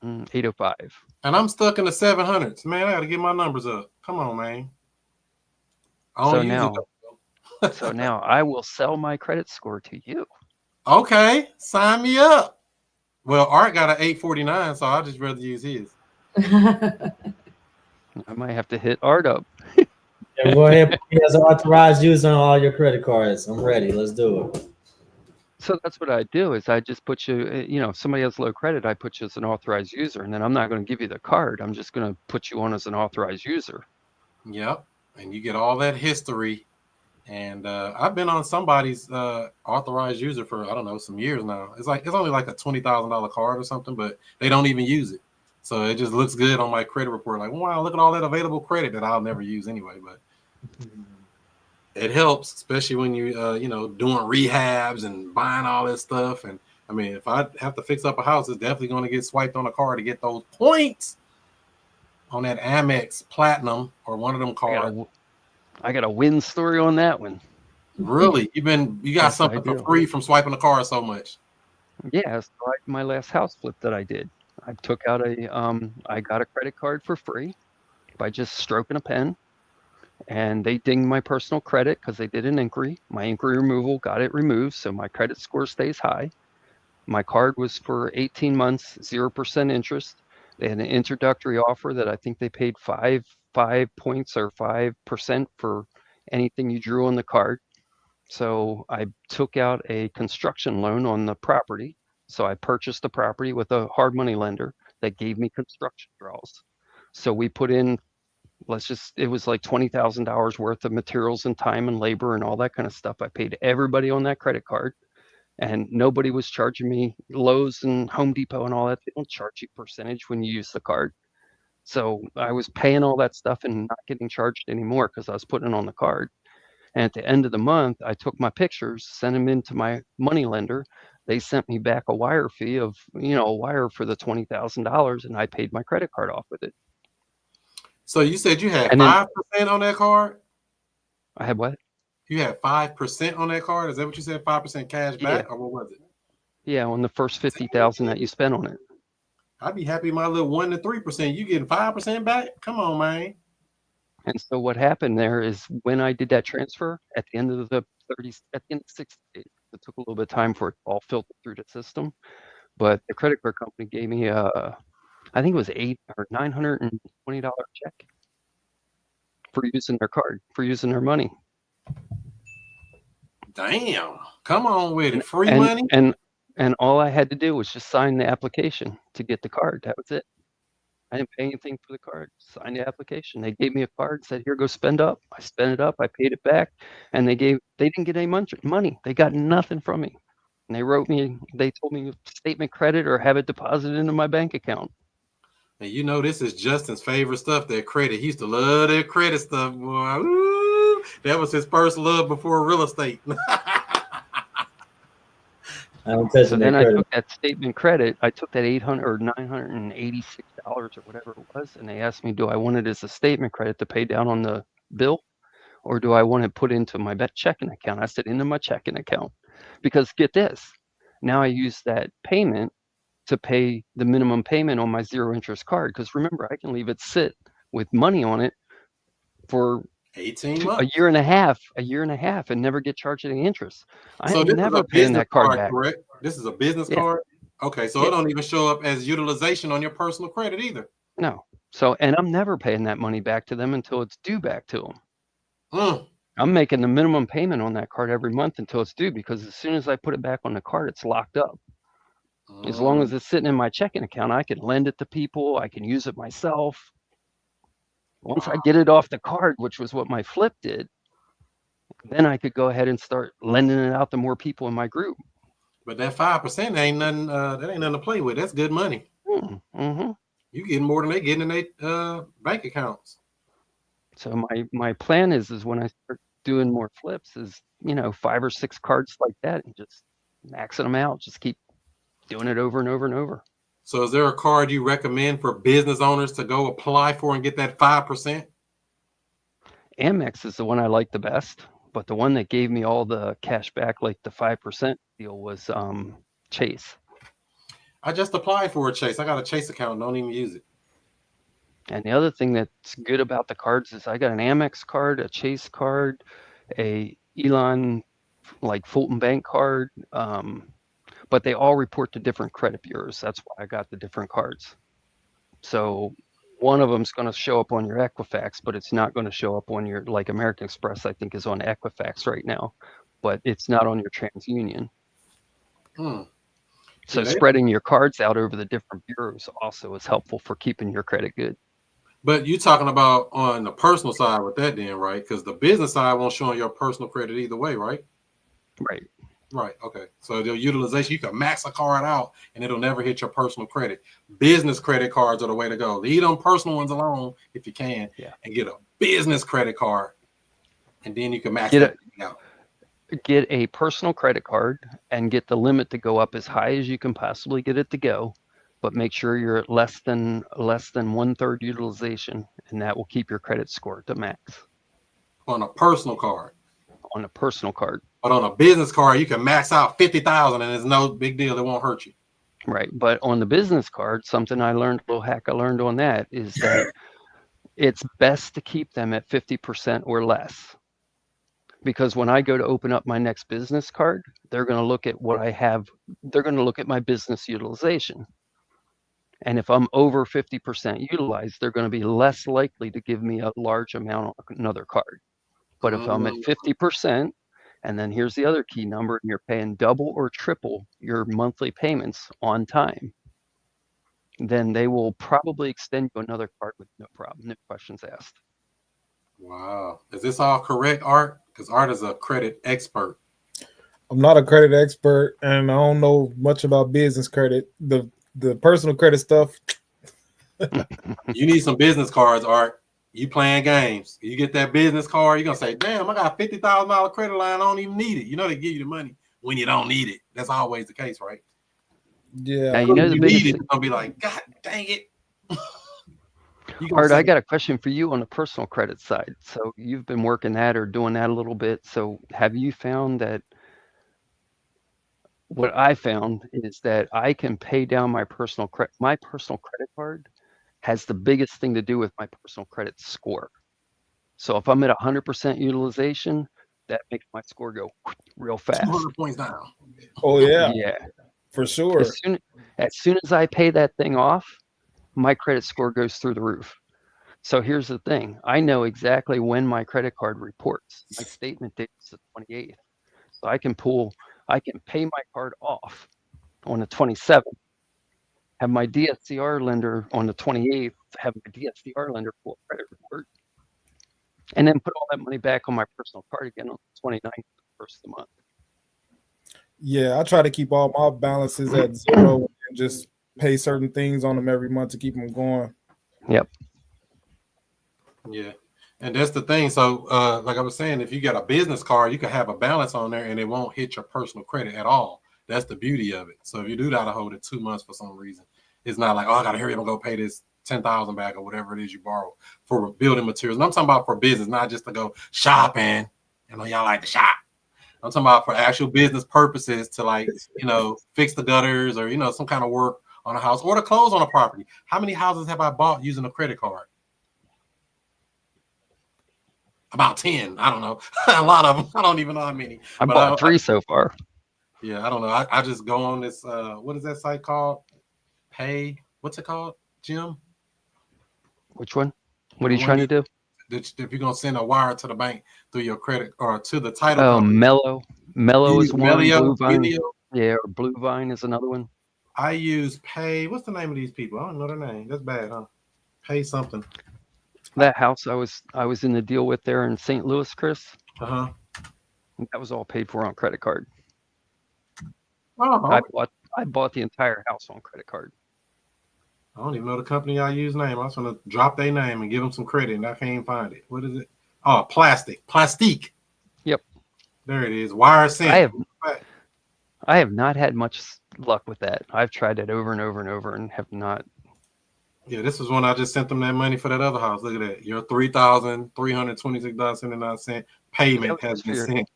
805. And I'm stuck in the 700s. Man, I got to get my numbers up. Come on, man. I So don't use it. now, so now I will sell my credit score to you. Okay, sign me up. Well, Art got an 849, so I'll just rather use his. I might have to hit Art up. Yeah, go ahead. Put me as an authorized user on all your credit cards. I'm ready. Let's do it. So that's what I do is I just put you, if somebody has low credit, I put you as an authorized user, and then I'm not going to give you the card. I'm just going to put you on as an authorized user. Yep, and you get all that history. And I've been on somebody's authorized user for, I don't know, some years now. It's only like a $20,000 card or something, but they don't even use it. So it just looks good on my credit report. Like, wow, look at all that available credit that I'll never use anyway. But it helps, especially when you, doing rehabs and buying all this stuff. And I mean, if I have to fix up a house, it's definitely going to get swiped on a card to get those points on that Amex Platinum or one of them cards. I got a win story on that one. Really? You got Yes, something I for do. free from swiping the card so much? Yeah, so my last house flip that I did, I took out I got a credit card for free by just stroking a pen, and they dinged my personal credit because they did an inquiry. My inquiry removal got it removed, so my credit score stays high. My card was for 18 months, 0% interest. They had an introductory offer that I think they paid 5 points or 5% for anything you drew on the card. So I took out a construction loan on the property. So I purchased the property with a hard money lender that gave me construction draws. So we put in, it was like $20,000 worth of materials and time and labor and all that kind of stuff. I paid everybody on that credit card, and nobody was charging me. Lowe's and Home Depot and all that, they don't charge you percentage when you use the card. So I was paying all that stuff and not getting charged anymore because I was putting it on the card. And at the end of the month, I took my pictures, sent them into my money lender. They sent me back a wire fee of, a wire for the $20,000, and I paid my credit card off with it. So you said you had And then 5% on that card? I had what? You had 5% on that card? Is that what you said? 5% cash back, or what was it? Yeah, on the first 50,000 that you spent on it. I'd be happy my little 1 to 3%. You getting 5% back? Come on, man. And so what happened there is when I did that transfer at the end of the 60 days, it took a little bit of time for it all filtered through the system. But the credit card company gave me I think it was $800 or $920 check for using their card, for using their money. Damn. Come on with it. Free and, money? And all I had to do was just sign the application to get the card. That was it. I didn't pay anything for the card. Signed the application. They gave me a card, said, "Here, go spend up." I spent it up. I paid it back, and they didn't get any money. They got nothing from me. And they told me statement credit or have it deposited into my bank account. And this is Justin's favorite stuff, that credit. He used to love that credit stuff, boy. Ooh, that was his first love before real estate. So then I took that statement credit. I took that $800 or $986 or whatever it was, and they asked me, do I want it as a statement credit to pay down on the bill, or do I want it put into my checking account? I said, into my checking account, because get this, now I use that payment to pay the minimum payment on my zero interest card. Because remember, I can leave it sit with money on it for 18 months, a year and a half, and never get charged any interest. So I'm this never is a paying business that card card, back. correct? This is a business Yeah. card? Okay, so Yeah. it don't even show up as utilization on your personal credit either. No. So, and I'm never paying that money back to them until it's due back to them. I'm making the minimum payment on that card every month until it's due, because as soon as I put it back on the card, it's locked up. As long as it's sitting in my checking account, I can lend it to people. I can use it myself. Once I get it off the card, which was what my flip did, then I could go ahead and start lending it out to more people in my group. But that 5% ain't nothing. That ain't nothing to play with. That's good money. Mm-hmm. You getting more than they getting in their bank accounts. So my plan is when I start doing more flips, is 5 or 6 cards like that, and just maxing them out. Just keep doing it over and over and over. So is there a card you recommend for business owners to go apply for and get that 5%? Amex is the one I like the best, but the one that gave me all the cash back, like the 5% deal, was Chase. I just applied for a Chase. I got a Chase account. Don't even use it. And the other thing that's good about the cards is I got an Amex card, a Chase card, a Elon like Fulton Bank card, but they all report to different credit bureaus. That's why I got the different cards. So one of them's going to show up on your Equifax, but it's not going to show up on your, like American Express, I think, is on Equifax right now, but it's not on your TransUnion. So Yeah. spreading your cards out over the different bureaus also is helpful for keeping your credit good. But you talking about on the personal side with that then, right? Because the business side won't show on your personal credit either way, right? Right. Right. Okay. So the utilization, you can max a card out and it'll never hit your personal credit. Business credit cards are the way to go. Leave them personal ones alone if you can, and get a business credit card, and then you can max that out. Get a personal credit card and get the limit to go up as high as you can possibly get it to go, but make sure you're at less than 1/3 utilization, and that will keep your credit score to max. On a personal card. On a personal card. But on a business card, you can max out 50,000 and it's no big deal. It won't hurt you. Right. But on the business card, something I learned, a little hack I learned on that is that it's best to keep them at 50% or less. Because when I go to open up my next business card, they're going to look at what I have. They're going to look at my business utilization. And if I'm over 50% utilized, they're going to be less likely to give me a large amount on another card. But if I'm at 50%, and then here's the other key number, and you're paying double or triple your monthly payments on time, then they will probably extend you another card with no problem, no questions asked. Wow. Is this all correct, Art? Because Art is a credit expert. I'm not a credit expert, and I don't know much about business credit. The personal credit stuff. You need some business cards, Art. You playing games. You get that business card, you're going to say, damn, I got $50,000 credit line. I don't even need it. You know, they give you the money when you don't need it. That's always the case, right? Yeah. Now, you know, the biggest thing, I'll be like, God dang it. Art, I got a question for you on the personal credit side. So you've been working that or doing that a little bit. So have you found that what I found is that I can pay down my personal credit card has the biggest thing to do with my personal credit score. So if I'm at 100% utilization, that makes my score go real fast. 200 points down. Oh yeah. Yeah. For sure. As soon as I pay that thing off, my credit score goes through the roof. So here's the thing. I know exactly when my credit card reports. My statement date is the 28th. So I can pay my card off on the 27th. Have my DSCR lender on the 28th, have my DSCR lender pull a credit report, and then put all that money back on my personal card again on the 29th, first of the month. Yeah, I try to keep all my balances at zero and just pay certain things on them every month to keep them going. Yep. Yeah. And that's the thing. So like I was saying, if you got a business card, you can have a balance on there and it won't hit your personal credit at all. That's the beauty of it. So if you do gotta hold it 2 months for some reason, it's not like, oh, I gotta hurry up and go pay this 10,000 back or whatever it is you borrow for building materials. And I'm talking about for business, not just to go shopping. You know, y'all like to shop. I'm talking about for actual business purposes to, like, you know, fix the gutters or, you know, some kind of work on a house or to close on a property. How many houses have I bought using a credit card? About 10. I don't know. A lot of them. I don't even know how many. I bought 3 so far. Yeah, I don't know. I just go on this, what is that site called? Pay. What's it called, Jim? Which one? What are you trying to do? If you're going to send a wire to the bank through your credit or to the title. Oh, Mello. Mello is one. Melio, Blue Vine. Melio. Yeah, or Blue Vine is another one. I use Pay. What's the name of these people? I don't know their name. That's bad, huh? Pay something. That house I was in the deal with there in St. Louis, Chris. Uh-huh. That was all paid for on credit card. Oh, I bought the entire house on credit card. I don't even know the company I use name. I was going to drop their name and give them some credit, and I can't even find it. What is it? Oh, Plastique. Yep. There it is. Wire sent. I have not had much luck with that. I've tried it over and over and over and have not Yeah, this is when I just sent them that money for that other house. Look at that. Your $3,326.79 payment That has was for been your, sent.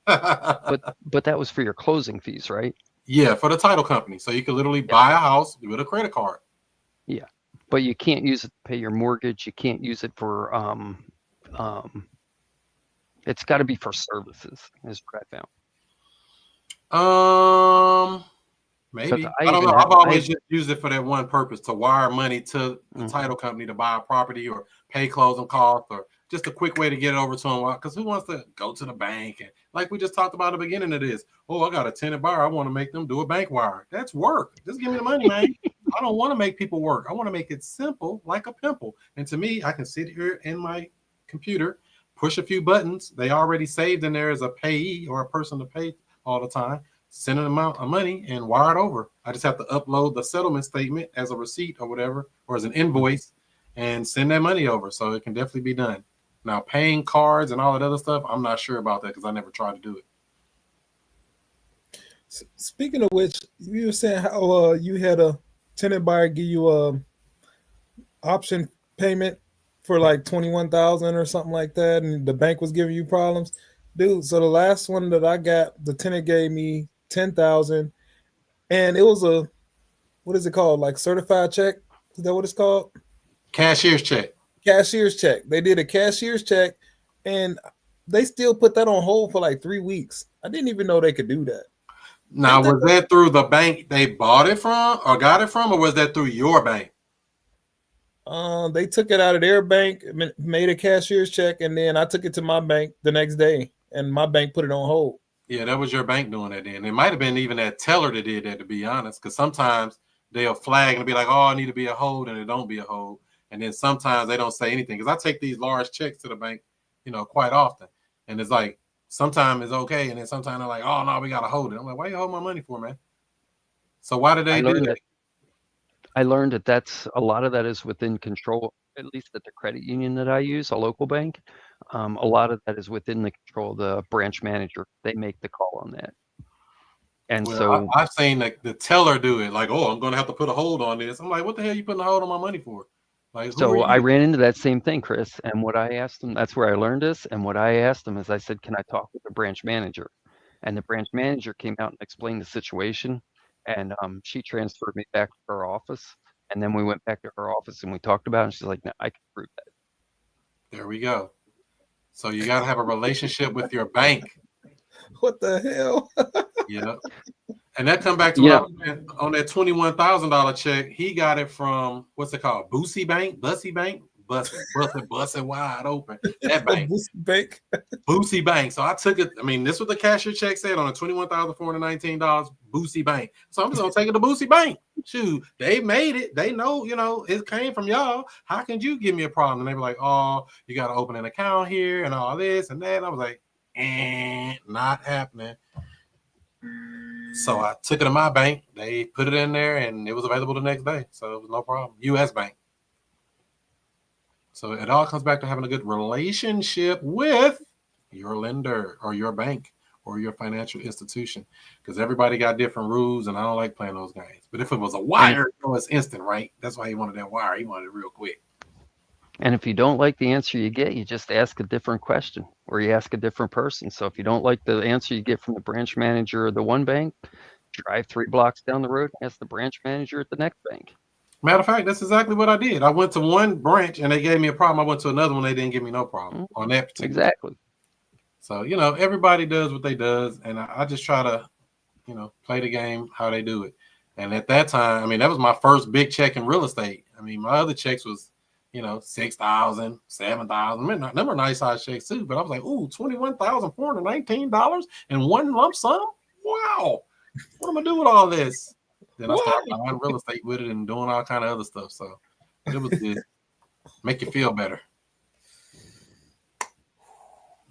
but that was for your closing fees, right? Yeah, for the title company. So you can literally Yeah. buy a house with a credit card. Yeah, but you can't use it to pay your mortgage. You can't use it for it's got to be for services, is what I found. Because Maybe. I I don't even know. have I've always just used it for that one purpose, to wire money to the Mhm. title company to buy a property or pay closing costs, or just a quick way to get it over to them. Because who wants to go to the bank? And like we just talked about at the beginning of this, oh, I got a tenant buyer. I want to make them do a bank wire. That's work. Just give me the money, man. I don't want to make people work. I want to make it simple like a pimple. And to me, I can sit here in my computer, push a few buttons. They already saved in there as a payee or a person to pay all the time. Send an amount of money and wire it over. I just have to upload the settlement statement as a receipt or whatever, or as an invoice, and send that money over. So it can definitely be done. Now, paying cards and all that other stuff, I'm not sure about that because I never tried to do it. Speaking of which, you were saying how you had a tenant buyer give you a option payment for like 21,000 or something like that, and the bank was giving you problems, dude. So the last one that I got, the tenant gave me 10,000, and it was a, what is it called, like certified check? Is that what it's called? Cashier's check. Cashier's check. They did a cashier's check, and they still put that on hold for like 3 weeks. I didn't even know they could do that. Now, was that through the bank they bought it from or got it from, or was that through your bank? They took it out of their bank, made a cashier's check, and then I took it to my bank the next day, and my bank put it on hold. Yeah, that was your bank doing that then. It might have been even that teller that did that, to be honest, because sometimes they'll flag and be like, oh, I need to be a hold, and it don't be a hold. And then sometimes they don't say anything. Because I take these large checks to the bank, quite often. And it's like, sometimes it's okay. And then sometimes they're like, oh, no, we got to hold it. I'm like, why you hold my money for, man? So why did they do that? I learned that that's a lot of that is within control, at least at the credit union that I use, a local bank. A lot of that is within the control of the branch manager. They make the call on that. And so I've seen the teller do it, like, oh, I'm going to have to put a hold on this. I'm like, what the hell are you putting a hold on my money for? Like, so I ran into that same thing, Chris. And what I asked them, that's where I learned this. And what I asked them is I said, can I talk with the branch manager? And the branch manager came out and explained the situation. And she transferred me back to her office. And then we went back to her office and we talked about it. And she's like, no, I can prove that. There we go. So you got to have a relationship with your bank. What the hell? Yeah. And that come back to on that $21,000 check. He got it from, what's it called? Bussy Bank, busted wide open. That bank, Bussy Bank. So I took it. I mean, this is what the cashier check said on a $21,419 Bussy Bank. So I'm just gonna take it to Bussy Bank. Shoot, they made it. They know, it came from y'all. How can you give me a problem? And they were like, oh, you got to open an account here and all this and that. And I was like, not happening. So I took it to my bank. They put it in there, and it was available the next day. So it was no problem. U.S. Bank. So it all comes back to having a good relationship with your lender or your bank or your financial institution, because everybody got different rules, and I don't like playing those games. But if it was a wire, it's instant, right? That's why he wanted that wire. He wanted it real quick. And if you don't like the answer you get, you just ask a different question or you ask a different person. So if you don't like the answer you get from the branch manager of the one bank, drive 3 blocks down the road and ask the branch manager at the next bank. Matter of fact, that's exactly what I did. I went to one branch and they gave me a problem. I went to another one. They didn't give me no problem on that particular. Exactly. So, everybody does what they does. And I just try to, play the game how they do it. And at that time, I mean, that was my first big check in real estate. I mean, my other checks was, $6,000, $7,000. Them are nice size checks too. But I was like, ooh, $21,419 in one lump sum? Wow. What am I gonna do with all this? Then I started buying real estate with it and doing all kind of other stuff. So it was good. Make you feel better.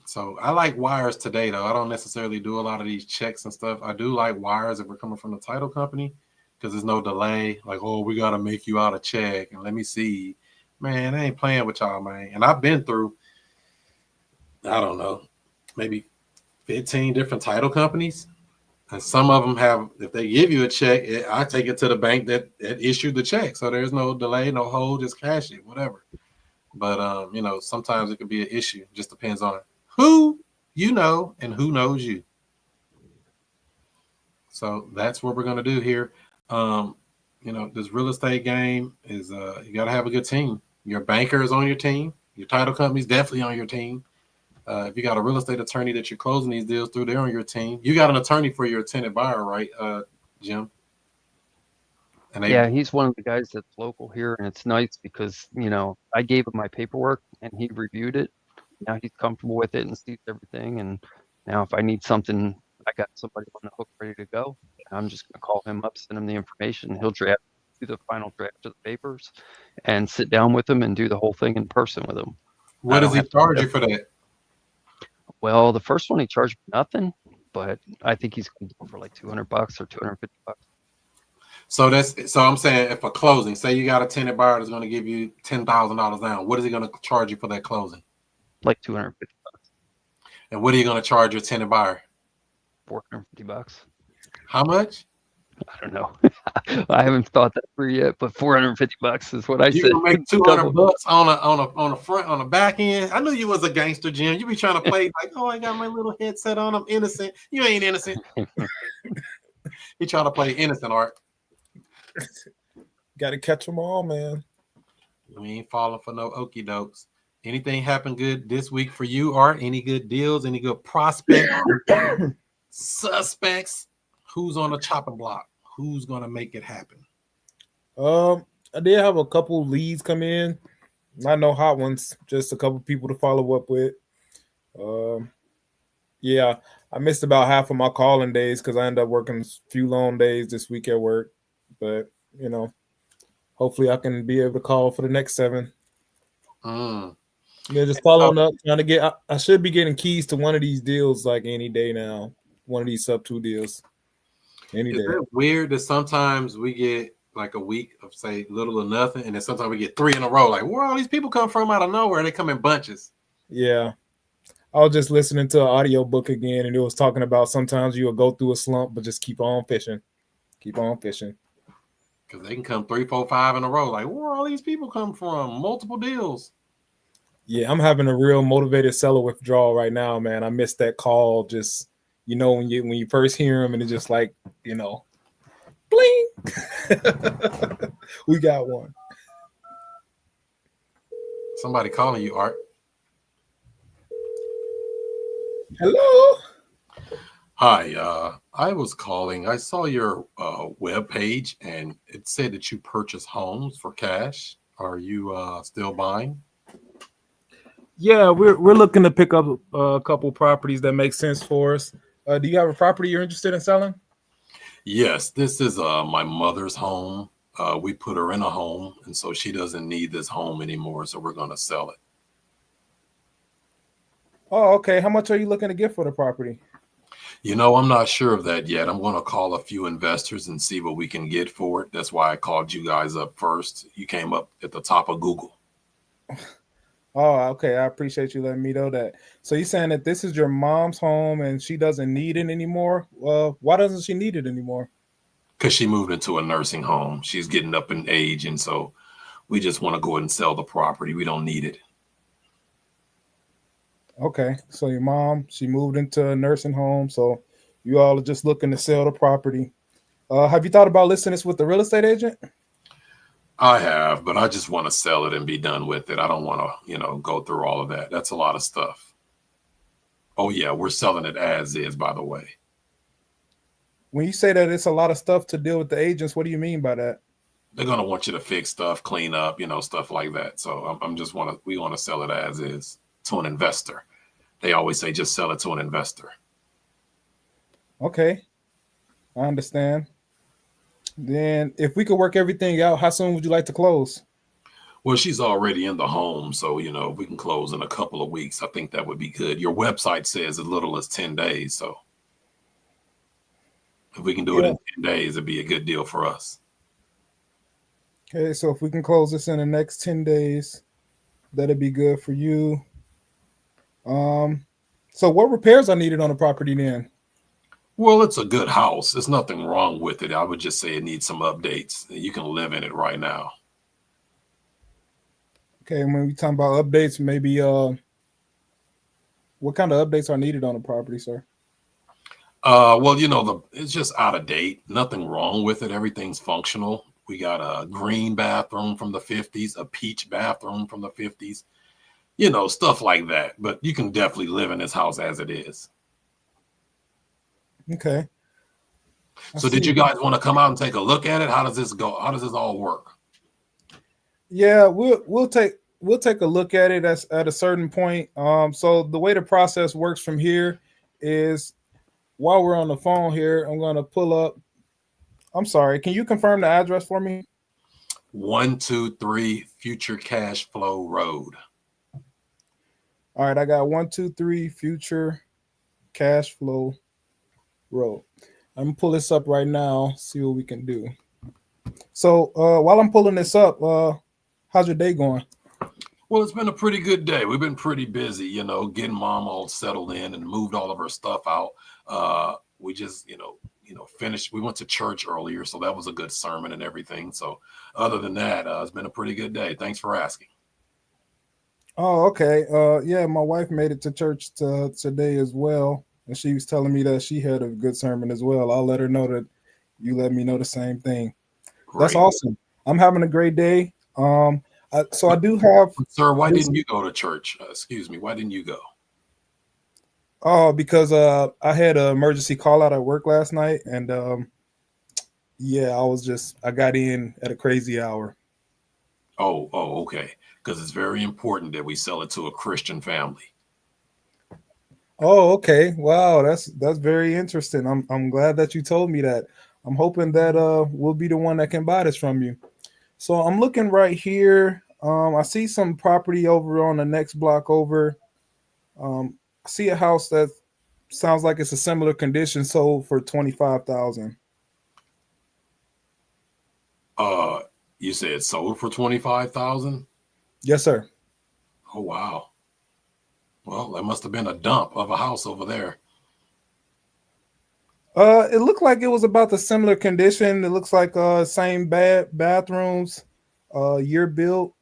So I like wires today, though. I don't necessarily do a lot of these checks and stuff. I do like wires if we're coming from the title company, because there's no delay. Like, oh, we got to make you out a check and let me see. Man, I ain't playing with y'all, man. And I've been through, I don't know, maybe 15 different title companies. And some of them have, if they give you a check, I take it to the bank that issued the check. So there's no delay, no hold, just cash it, whatever. But you know, sometimes it could be an issue. Just depends on who you know and who knows you. So that's what we're gonna do here. You know, this real estate game is you gotta have a good team. Your banker is on your team, your title company is definitely on your team. If you got a real estate attorney that you're closing these deals through, they're on your team. You got an attorney for your tenant buyer, right, Jim? And Yeah, he's one of the guys that's local here, and it's nice because, you know, I gave him my paperwork and he reviewed it. Now he's comfortable with it and sees everything. And now if I need something, I got somebody on the hook ready to go. I'm just gonna call him up, send him the information. He'll do the final draft of the papers and sit down with him and do the whole thing in person with him. what does he charge you for that? Well, the first one he charged me nothing, but I think he's going to do it for like $200 or $250. So I'm saying, if a closing, say you got a tenant buyer that's going to give you $10,000 down, what is he going to charge you for that closing? Like $250. And what are you going to charge your tenant buyer? $450. How much? I don't know. I haven't thought that through yet, but $450 is what I You said. can make $200 on a front, on the back end. I knew you was a gangster, Jim. You be trying to play like, oh, I got my little headset on. I'm innocent. You ain't innocent. You trying to play innocent, Art. Got to catch them all, man. We ain't falling for no okie dokes. Anything happen good this week for you, Art? Any good deals? Any good prospects? Suspects? Who's on the chopping block? Who's gonna make it happen? I did have a couple leads come in. Not no hot ones, just a couple people to follow up with. Yeah, I missed about half of my calling days because I ended up working a few long days this week at work. But you know, hopefully I can be able to call for the next 7. Yeah, just following up, trying to get. I should be getting keys to one of these deals like any day now. One of these sub 2 deals. Any day. Is it weird that sometimes we get like a week of say little or nothing, and then sometimes we get 3 in a row? Like, where all these people come from out of nowhere? They come in bunches. Yeah. I was just listening to an audio book again, and it was talking about sometimes you will go through a slump, but just keep on fishing. Keep on fishing. Because they can come 3, 4, 5 in a row. Like, where all these people come from? Multiple deals. Yeah, I'm having a real motivated seller withdrawal right now, man. I missed that call. Just when you first hear them, and it's just like bling. We got one. Somebody calling you, Art. Hello. Hi, I was calling. I saw your web page, and it said that you purchase homes for cash. Are you still buying? Yeah, we're looking to pick up a couple properties that make sense for us. Do you have a property you're interested in selling? Yes, this is my mother's home. We put her in a home, and so she doesn't need this home anymore, so we're going to sell it. Oh, okay. How much are you looking to get for the property? You know, I'm not sure of that yet. I'm going to call a few investors and see what we can get for it. That's why I called you guys up first. You came up at the top of Google. Oh, okay. I appreciate you letting me know that. So you're saying that this is your mom's home and she doesn't need it anymore? Well, why doesn't she need it anymore? Because she moved into a nursing home. She's getting up in age, and so we just want to go ahead and sell the property. We don't need it. Okay. So your mom, she moved into a nursing home. So you all are just looking to sell the property. Have you thought about listing this with the real estate agent? I have, but I just want to sell it and be done with it. I don't want to, go through all of that. That's a lot of stuff. Oh, yeah, we're selling it as is, by the way. When you say that it's a lot of stuff to deal with the agents, what do you mean by that? They're going to want you to fix stuff, clean up, stuff like that. So we want to sell it as is to an investor. They always say just sell it to an investor. Okay. I understand. Then if we could work everything out, how soon would you like to close? Well, she's already in the home. So, if we can close in a couple of weeks, I think that would be good. Your website says as little as 10 days. So if we can do it in 10 days, it'd be a good deal for us. Okay. So if we can close this in the next 10 days, that'd be good for you. So what repairs are needed on the property then? Well, it's a good house. There's nothing wrong with it. I would just say it needs some updates. You can live in it right now. Okay, when we talking about updates, maybe what kind of updates are needed on the property, sir? Well, it's just out of date. Nothing wrong with it. Everything's functional. We got a green bathroom from the 50s, a peach bathroom from the 50s, stuff like that. But you can definitely live in this house as it is. Okay. So did you guys want to come out and take a look at it? How does this go? How does this all work? Yeah, we'll take a look at it at a certain point. So the way the process works from here is while we're on the phone here, I'm gonna pull up. I'm sorry, can you confirm the address for me? 123 Future Cash Flow Road. All right, I got 123 Future Cash Flow Road. I'm gonna pull this up right now, see what we can do. So while I'm pulling this up, how's your day going? Well, it's been a pretty good day. We've been pretty busy, getting mom all settled in and moved all of her stuff out. We just, finished. We went to church earlier, so that was a good sermon and everything. So other than that, it's been a pretty good day. Thanks for asking. Oh, okay. Yeah, my wife made it to church today as well, and she was telling me that she had a good sermon as well. I'll let her know that you let me know the same thing. Great. That's awesome. I'm having a great day. So I do have. Sir, why didn't you go to church? Excuse me. Why didn't you go? Oh, because I had an emergency call out at work last night, and yeah, I got in at a crazy hour. Oh, okay. Because it's very important that we sell it to a Christian family. Oh, okay. Wow, that's very interesting. I'm glad that you told me that. I'm hoping that we'll be the one that can buy this from you. So I'm looking right here. I see some property over on the next block over. I see a house that sounds like it's a similar condition, sold for $25,000. You said it sold for $25,000? Yes, sir. Oh, wow. Well, that must have been a dump of a house over there. It looked like it was about the similar condition. It looks like same bathrooms, year built.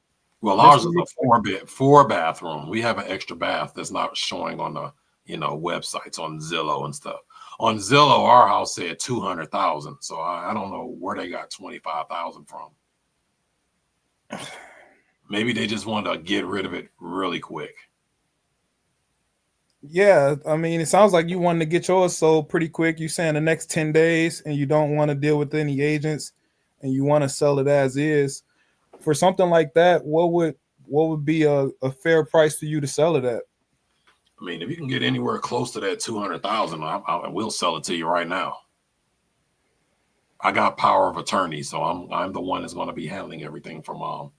Well, ours is a four bathroom. We have an extra bath that's not showing on the websites on Zillow and stuff. On Zillow, our house said 200,000. So I don't know where they got 25,000 from. Maybe they just wanted to get rid of it really quick. Yeah, I mean, it sounds like you wanted to get yours sold pretty quick. You saying the next 10 days, and you don't want to deal with any agents, and you want to sell it as is. For something like that, what would be a fair price for you to sell it at? I mean, if you can get anywhere close to that 200,000, I will sell it to you right now. I got power of attorney, so I'm the one that's going to be handling everything for mom.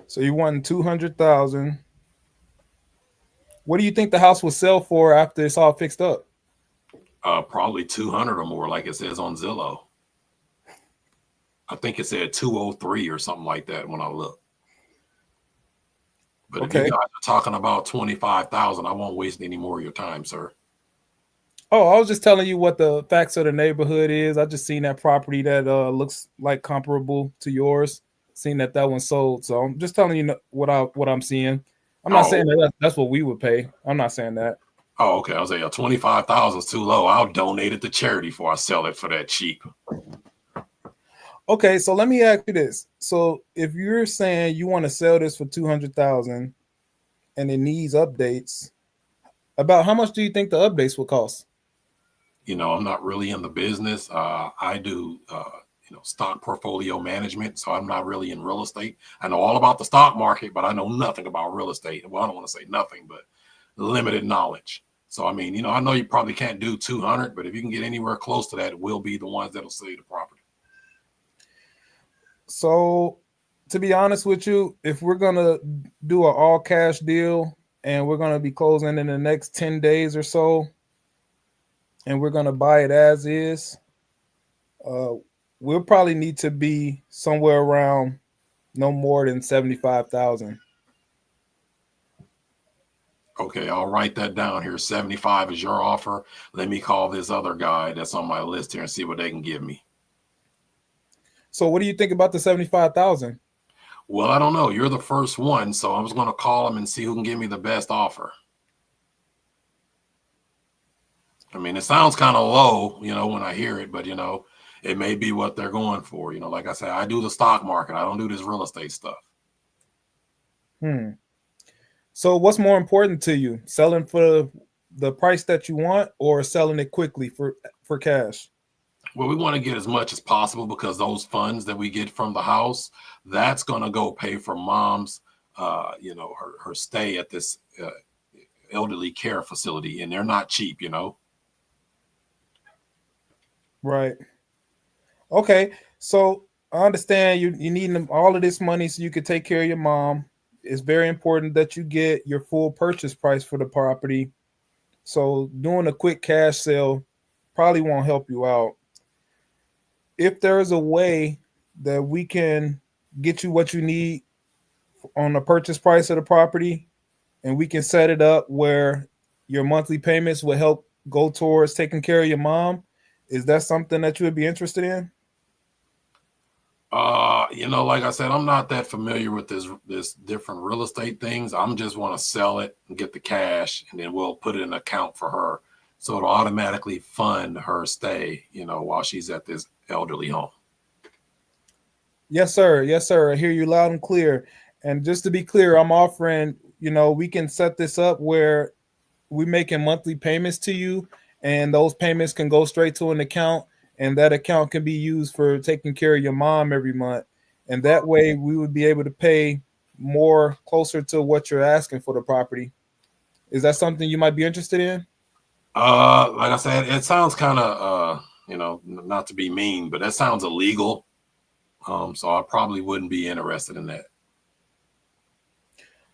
So you want 200,000. What do you think the house will sell for after it's all fixed up? Probably 200 or more, like it says on Zillow. I think it said 203 or something like that when I looked. But if you guys are talking about 25,000, I won't waste any more of your time, sir. Oh, I was just telling you what the facts of the neighborhood is. I just seen that property that looks like comparable to yours. Seen that one sold, so I'm just telling you what I'm seeing. I'm not saying that's what we would pay. I'm not saying that. Oh, okay. I was saying 25,000 is too low. I'll donate it to charity before I sell it for that cheap. Okay, so let me ask you this. So if you're saying you want to sell this for 200,000 and it needs updates, about how much do you think the updates will cost? I'm not really in the business. I do stock portfolio management, so I'm not really in real estate. I know all about the stock market, but I know nothing about real estate. Well, I don't want to say nothing, but limited knowledge. So I mean, I know you probably can't do 200, but if you can get anywhere close to that, we'll be the ones that'll sell you the property. So, to be honest with you, if we're gonna do an all cash deal and we're gonna be closing in the next 10 days or so, and we're gonna buy it as is, we'll probably need to be somewhere around no more than 75,000. Okay, I'll write that down here. 75 is your offer. Let me call this other guy that's on my list here and see what they can give me. So what do you think about the 75,000? Well, I don't know. You're the first one, so I'm just going to call them and see who can give me the best offer. I mean, it sounds kind of low, when I hear it, but it may be what they're going for. Like I said, I do the stock market. I don't do this real estate stuff. So what's more important to you, selling for the price that you want or selling it quickly for cash? Well, we want to get as much as possible because those funds that we get from the house, that's going to go pay for mom's, her stay at this elderly care facility, and they're not cheap, Right. Okay. So I understand you need all of this money so you can take care of your mom. It's very important that you get your full purchase price for the property. So doing a quick cash sale probably won't help you out. If there's a way that we can get you what you need on the purchase price of the property, and we can set it up where your monthly payments will help go towards taking care of your mom, is that something that you would be interested in? Like I said, I'm not that familiar with this different real estate things. I'm just want to sell it and get the cash, and then we'll put it in an account for her. So it'll automatically fund her stay, while she's at this elderly home. Yes, sir. Yes, sir. I hear you loud and clear. And just to be clear, I'm offering, we can set this up where we're making monthly payments to you, and those payments can go straight to an account, and that account can be used for taking care of your mom every month. And that way we would be able to pay more closer to what you're asking for the property. Is that something you might be interested in? Like I said, it sounds kind of, not to be mean, but that sounds illegal. So I probably wouldn't be interested in that.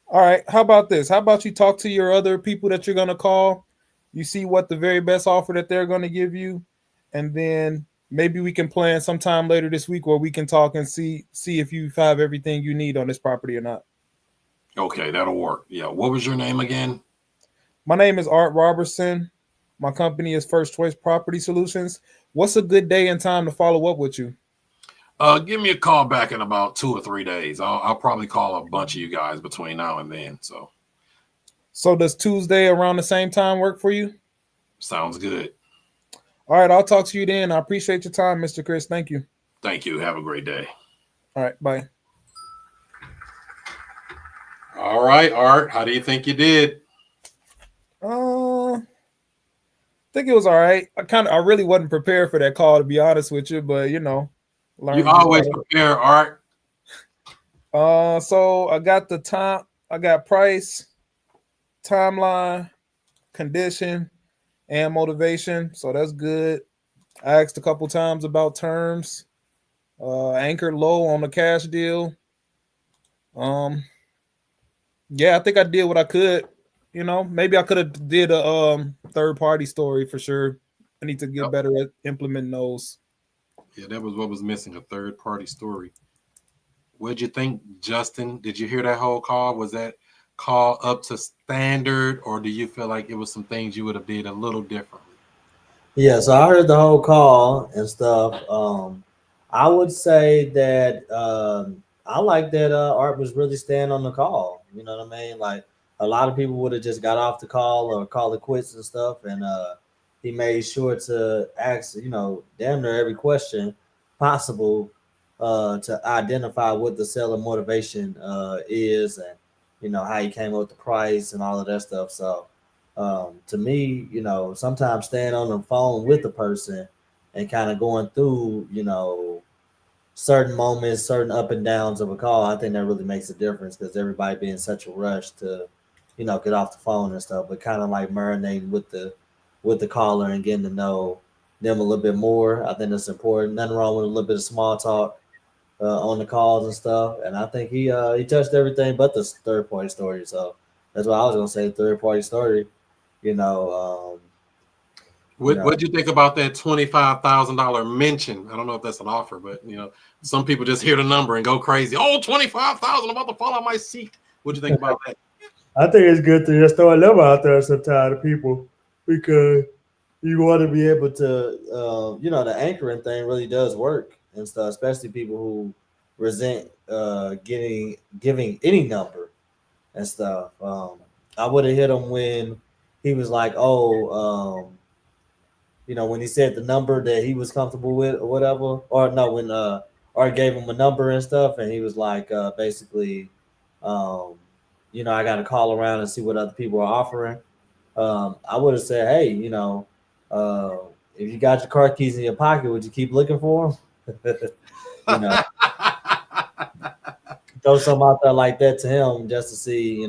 All right. How about this? How about you talk to your other people that you're going to call? You see what the very best offer that they're going to give you. And then maybe we can plan sometime later this week where we can talk and see if you have everything you need on this property or not. Okay, that'll work. Yeah. What was your name again? My name is Art Robertson. My company is First Choice Property Solutions. What's a good day and time to follow up with you? Give me a call back in about 2 or 3 days. I'll probably call a bunch of you guys between now and then. So does Tuesday around the same time work for you? Sounds good. All right, I'll talk to you then. I appreciate your time, Mr. Chris. Thank you. Thank you. Have a great day. All right, bye. All right, Art. How do you think you did? I think it was all right. I really wasn't prepared for that call, to be honest with you, but you always prepare, Art. So I got the time, I got price, timeline, condition, and motivation. So that's good. I asked a couple times about terms. Anchored low on the cash deal. Yeah, I think I did what I could. Maybe I could have did a third party story for sure. I need to get better at implementing those. Yeah, that was what was missing, a third party story. What'd you think, Justin? Did you hear that whole call? Was that call up to standard, or do you feel like it was some things you would have did a little differently? Yeah, so I heard the whole call and stuff. I would say that I like that Art was really staying on the call. You know what I mean? Like a lot of people would have just got off the call or call it quits and stuff, and he made sure to ask, damn near every question possible to identify what the seller motivation is, and how he came up with the price and all of that stuff. So to me, sometimes staying on the phone with the person and kind of going through, certain moments, certain up and downs of a call, I think that really makes a difference, because everybody be in such a rush to, get off the phone and stuff. But kind of like marinating with the caller and getting to know them a little bit more, I think that's important. Nothing wrong with a little bit of small talk on the calls and stuff. And I think he touched everything but the third party story. So that's what I was gonna say. Third party story, What'd you think about that $25,000 mention? I don't know if that's an offer, but some people just hear the number and go crazy. Oh, $25,000, I'm about to fall out my seat. What'd you think about that? I think it's good to just throw a number out there sometimes to people because you want to be able to, the anchoring thing really does work and stuff, especially people who resent giving any number and stuff. I would have hit him when he was like, "Oh, when he said the number that he was comfortable with or whatever, or no, when Art gave him a number and stuff, and he was like, basically, I got to call around and see what other people are offering. I would have said, hey, uh, if you got your car keys in your pocket, would you keep looking for them? you know, throw something out there like that to him just to see,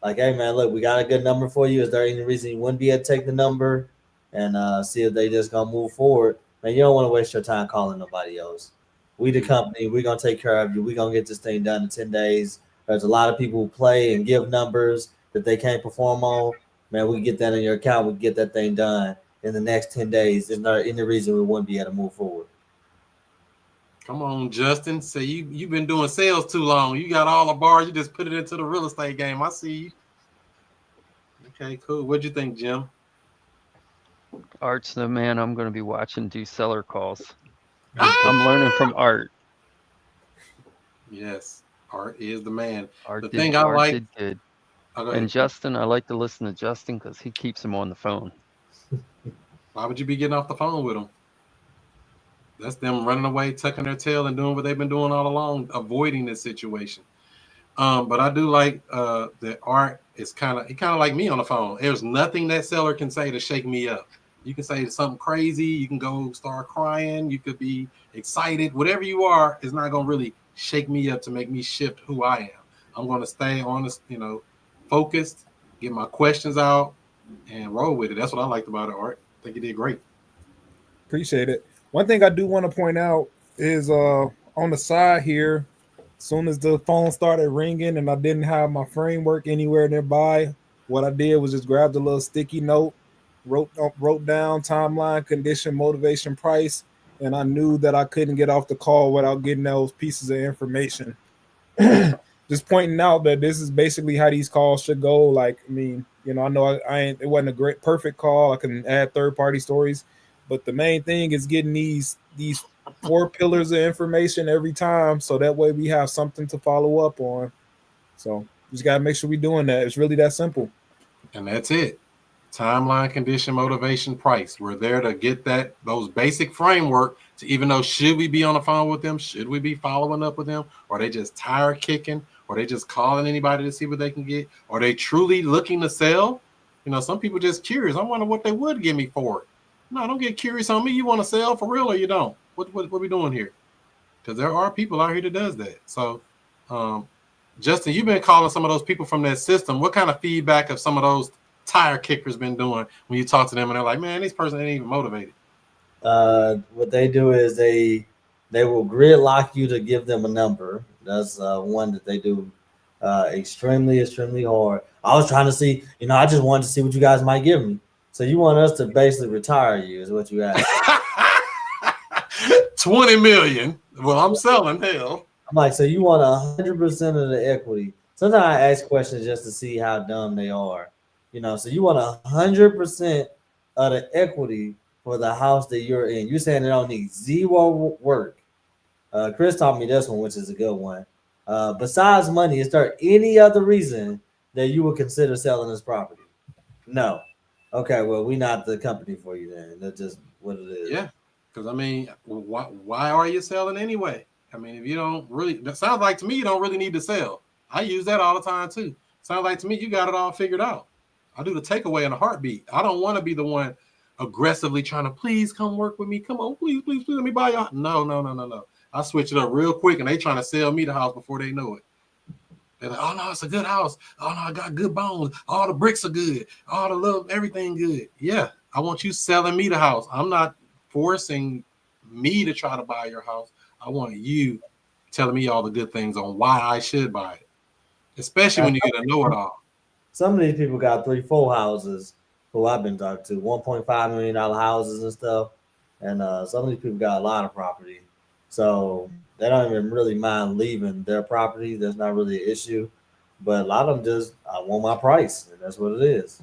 like, hey man, look, we got a good number for you. Is there any reason you wouldn't be able to take the number and see if they just gonna move forward? Man, you don't want to waste your time calling nobody else. We the company, we're gonna take care of you. We're gonna get this thing done in 10 days. There's a lot of people who play and give numbers that they can't perform on. Man, we get that in your account, we get that thing done in the next 10 days. There's not any reason we wouldn't be able to move forward. Come on, Justin. Say you've been doing sales too long. You got all the bars. You just put it into the real estate game. I see you. Okay, cool. What'd you think, Jim? Art's the man I'm going to be watching do seller calls. I'm learning from Art. Yes, Art is the man. Art The did, thing I Art like- did good. Oh, go And ahead. Justin, I like to listen to Justin because he keeps him on the phone. Why would you be getting off the phone with them? That's them running away, tucking their tail, and doing what they've been doing all along, avoiding this situation. But I do like that Art is kind of like me on the phone. There's nothing that seller can say to shake me up. You can say something crazy. You can go start crying. You could be excited. Whatever you are is not going to really shake me up to make me shift who I am. I'm going to stay honest, focused, get my questions out, and roll with it. That's what I liked about it, Art. I think you did great. Appreciate it. One thing I do want to point out is on the side here, as soon as the phone started ringing and I didn't have my framework anywhere nearby, what I did was just grabbed a little sticky note, wrote down timeline, condition, motivation, price, and I knew that I couldn't get off the call without getting those pieces of information. Just pointing out that this is basically how these calls should go. Like, I mean, I know it wasn't a great perfect call. I can add third-party stories, but the main thing is getting these 4 pillars of information every time, so that way we have something to follow up on. So just gotta make sure we're doing that. It's really that simple. And that's it. Timeline, condition, motivation, price. We're there to get those basic framework to even know, should we be on the phone with them? Should we be following up with them? Or are they just tire kicking? Or are they just calling anybody to see what they can get? Are they truly looking to sell? Some people just curious. I wonder what they would give me for it. No, don't get curious on me. You want to sell for real or you don't? What are we doing here? Because there are people out here that does that. So, Justin, you've been calling some of those people from that system. What kind of feedback have some of those tire kickers been doing when you talk to them and they're like, man, this person ain't even motivated? What they do is they will gridlock you to give them a number. That's one that they do extremely, extremely hard. I was trying to see, I just wanted to see what you guys might give me. So you want us to basically retire you is what you asked. 20 million. Well, I'm selling, hell. I'm like, so you want 100% of the equity. Sometimes I ask questions just to see how dumb they are. So you want 100% of the equity for the house that you're in. You're saying it don't need zero work. Chris taught me this one, which is a good one. Besides money, is there any other reason that you would consider selling this property? No. Okay, well, we're not the company for you then. That's just what it is. Yeah, because why are you selling anyway? If you don't really, that sounds like to me you don't really need to sell. I use that all the time too. Sounds like to me you got it all figured out. I do the takeaway in a heartbeat. I don't want to be the one aggressively trying to, please come work with me. Come on, please, let me buy y'all. No. I switch it up real quick and they trying to sell me the house before they know it. They're like, oh no, it's a good house. Oh no, I got good bones. All the bricks are good. All the love, everything good. Yeah, I want you selling me the house. I'm not forcing me to try to buy your house. I want you telling me all the good things on why I should buy it, especially when you get to know it all. Some of these people got 3-4 houses who I've been talking to, $1.5 million houses and stuff. And some of these people got a lot of property. So they don't even really mind leaving their property. There's not really an issue. But a lot of them just, I want my price, and that's what it is.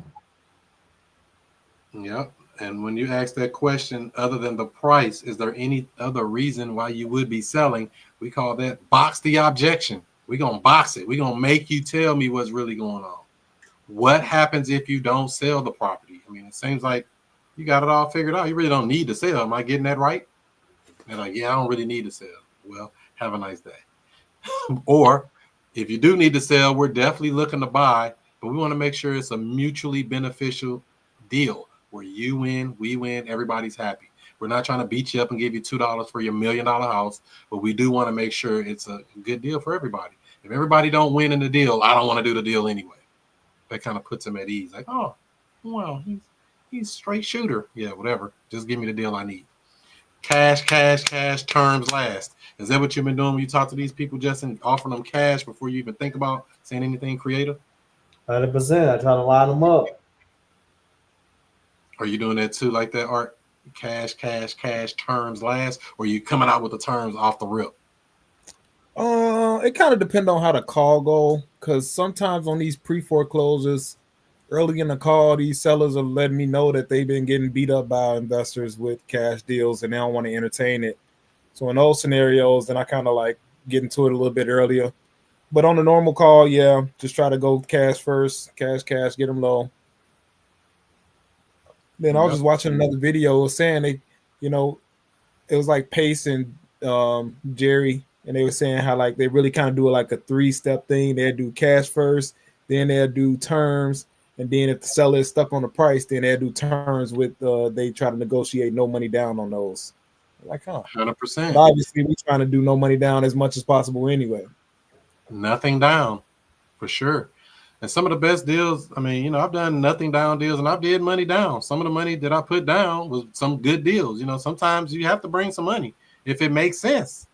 Yep. And when you ask that question, other than the price, is there any other reason why you would be selling? We call that box the objection. We're going to box it. We're going to make you tell me what's really going on. What happens if you don't sell the property? I mean, it seems like you got it all figured out. You really don't need to sell. Am I getting that right? They're like, yeah, I don't really need to sell. Well, have a nice day. Or if you do need to sell, we're definitely looking to buy, but we want to make sure it's a mutually beneficial deal where you win, we win, everybody's happy. We're not trying to beat you up and give you $2 for your $1 million house, but we do want to make sure it's a good deal for everybody. If everybody don't win in the deal, I don't want to do the deal anyway. That kind of puts them at ease. Like, oh, well, he's straight shooter. Yeah, whatever. Just give me the deal I need. Cash, terms last. Is that what you've been doing when you talk to these people, Justin? Offering them cash before you even think about saying anything creative? 100%. I try to line them up. Are you doing that too, like that, Art? Cash, terms last, or you coming out with the terms off the rip? It kind of depends on how the call go, because sometimes on these pre-foreclosures, early in the call, these sellers are letting me know that they've been getting beat up by investors with cash deals and they don't want to entertain it. So in those scenarios, then I kind of like get into it a little bit earlier. But on the normal call, yeah, just try to go cash first, cash, get them low. Then I was just watching another video saying they, it was like Pace and Jerry, and they were saying how like they really kind of do like a 3-step thing. They'd do cash first, then they'd do terms, and then if the seller is stuck on the price, then they'd do terms with they try to negotiate no money down on those. Like, 100%. Obviously, we're trying to do no money down as much as possible anyway. Nothing down, for sure. And some of the best deals, I mean, I've done nothing down deals and I've did money down. Some of the money that I put down was some good deals. Sometimes you have to bring some money if it makes sense.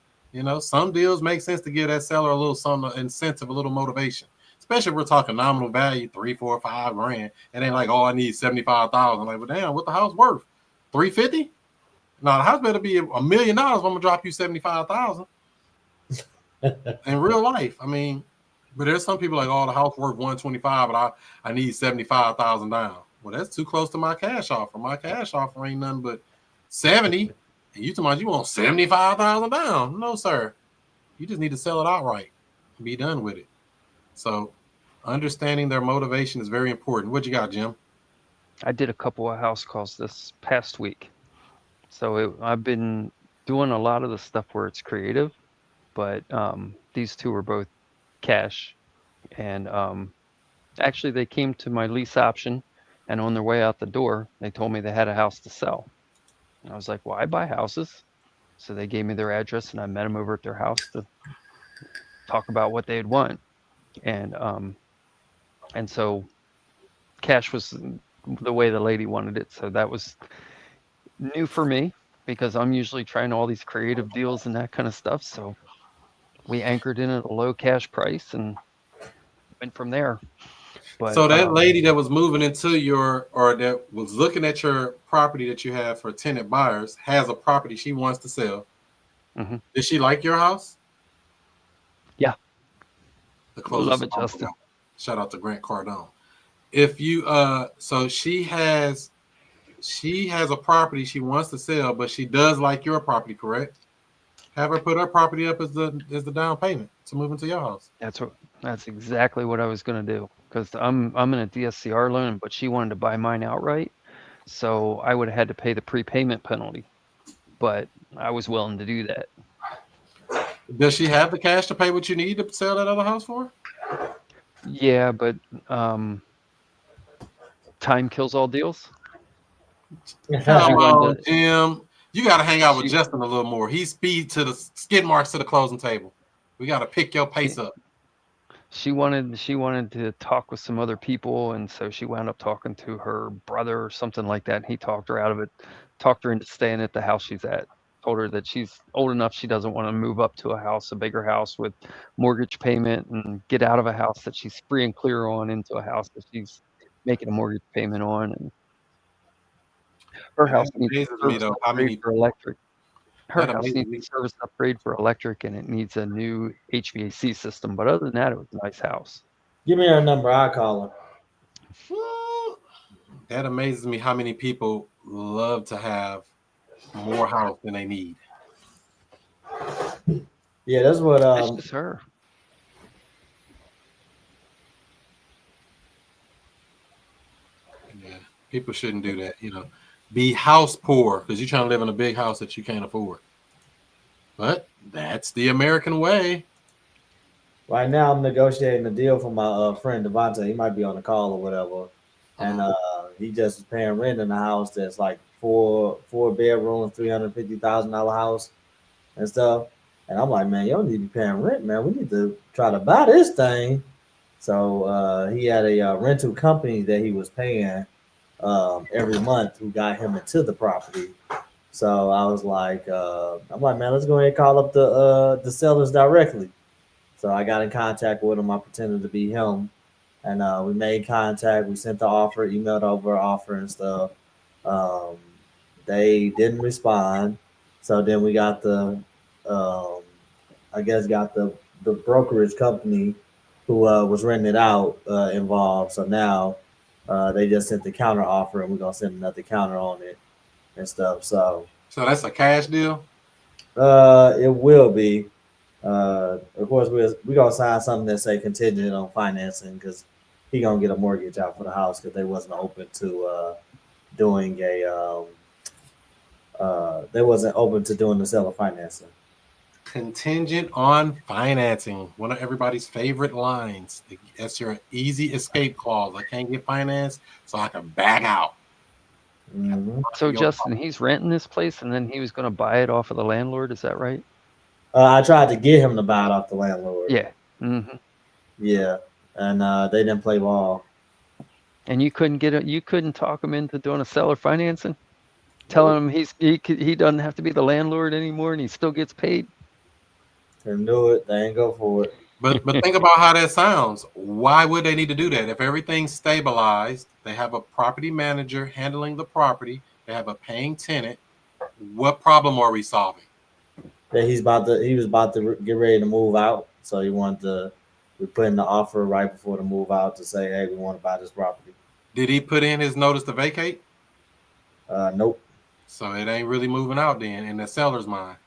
Some deals make sense to give that seller a little some incentive, a little motivation, especially if we're talking nominal value, 3, 4, 5 grand. It ain't like, oh, I need 75,000. Like, well, damn, what the house worth? 350? No, the house better be $1 million if I'm gonna drop you 75,000. In real life, I mean, but there's some people like, oh, the house worth 125, but I need 75,000 down. Well, that's too close to my cash offer. My cash offer ain't nothing but 70. And you talking about you want 75,000 down? No, sir. You just need to sell it outright and be done with it. So understanding their motivation is very important. What you got, Jim? I did a couple of house calls this past week. So I've been doing a lot of the stuff where it's creative, but these two were both cash. And actually, they came to my lease option, and on their way out the door, they told me they had a house to sell. And I was like, well, I buy houses. So they gave me their address, and I met them over at their house to talk about what they'd want. And so cash was the way the lady wanted it. So that was new for me because I'm usually trying all these creative deals and that kind of stuff. So we anchored in at a low cash price and went from there. But, so that lady that was moving into that was looking at your property that you have for tenant buyers has a property she wants to sell. Mm-hmm. Did she like your house? Yeah. Love it, Justin. Shout out to Grant Cardone. If you so she has a property she wants to sell, but she does like your property, correct? Have her put her property up as the down payment to move into your house. That's exactly what I was going to do, because I'm in a DSCR loan, but she wanted to buy mine outright, so I would have had to pay the prepayment penalty, but I was willing to do that. Does she have the cash to pay what you need to sell that other house for? Yeah, but time kills all deals. Come on, Jim. You got to hang out with Justin a little more. He's speed to the skid marks to the closing table. We got to pick your pace up. She wanted to talk with some other people, and so she wound up talking to her brother or something like that. And he talked her out of it, talked her into staying at the house she's at. Told her that she's old enough, she doesn't want to move up to a bigger house with mortgage payment, and get out of a house that she's free and clear on into a house that she's making a mortgage payment on. And her house needs a service upgrade for electric. Her house needs a service upgrade for electric, and it needs a new HVAC system. But other than that, it was a nice house. Give me her number. I'll call her. That amazes me how many people love to have more house than they need. Yeah, that's what. That's just her. Yeah, people shouldn't do that. Be house poor because you're trying to live in a big house that you can't afford. But that's the American way. Right now, I'm negotiating a deal for my friend Devontae. He might be on the call or whatever, and he just is paying rent in a house that's like four bedrooms, $350,000 house and stuff. And I'm like, man, you don't need to be paying rent, man. We need to try to buy this thing. So he had a rental company that he was paying every month who got him into the property. So I was like, I'm like, man, let's go ahead and call up the sellers directly. So I got in contact with him. I pretended to be him, and we made contact. We sent the offer, emailed over an offer and stuff. Um, they didn't respond, so then we got um, I guess, got the brokerage company who was renting it out involved. So now they just sent the counter offer, and we're gonna send another counter on it and stuff. So that's a cash deal. it will be. Of course, we're gonna sign something that say contingent on financing because he gonna get a mortgage out for the house because they wasn't open to doing they wasn't open to doing the seller financing. Contingent on financing, one of everybody's favorite lines. That's your easy escape clause. I can't get financed, so I can back out. Mm-hmm. So Justin, he's renting this place, and then he was going to buy it off of the landlord. Is that right? I tried to get him to buy it off the landlord. Yeah. Mm-hmm. Yeah, and they didn't play ball. And you couldn't get it. You couldn't talk him into doing a seller financing, telling him he doesn't have to be the landlord anymore, and he still gets paid. Couldn't do it. They ain't go for it. But think about how that sounds. Why would they need to do that? If everything's stabilized, they have a property manager handling the property, they have a paying tenant. What problem are we solving? That he was about to get ready to move out, so he wanted to. We put in the offer right before the move out to say, hey, we want to buy this property. Did he put in his notice to vacate? Nope. So it ain't really moving out then in the seller's mind.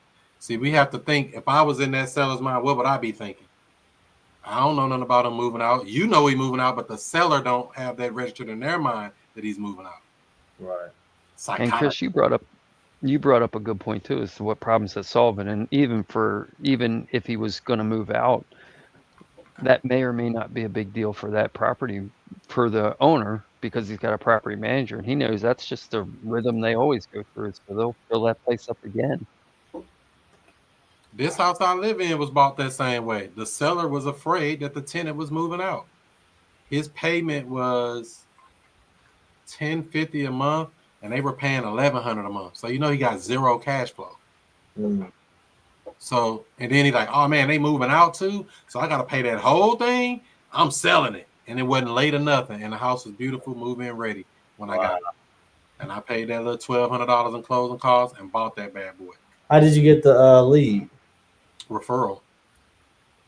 See, we have to think, if I was in that seller's mind, what would I be thinking? I don't know nothing about him moving out. You know he's moving out, but the seller don't have that registered in their mind that he's moving out. Right. And Chris, you brought up a good point too, as to what problems that's solving. And even if he was going to move out, that may or may not be a big deal for that property, for the owner, because he's got a property manager and he knows that's just the rhythm they always go through. So they'll fill that place up again. This house I live in was bought that same way. The seller was afraid that the tenant was moving out. His payment was $1,050 a month, and they were paying $1,100 a month. So he got zero cash flow. Mm. So, and then he's like, oh man, they moving out too. So I got to pay that whole thing. I'm selling it. And it wasn't late or nothing. And the house was beautiful, move-in ready when I got it. And I paid that little $1,200 in closing costs and bought that bad boy. How did you get the lead? Referral.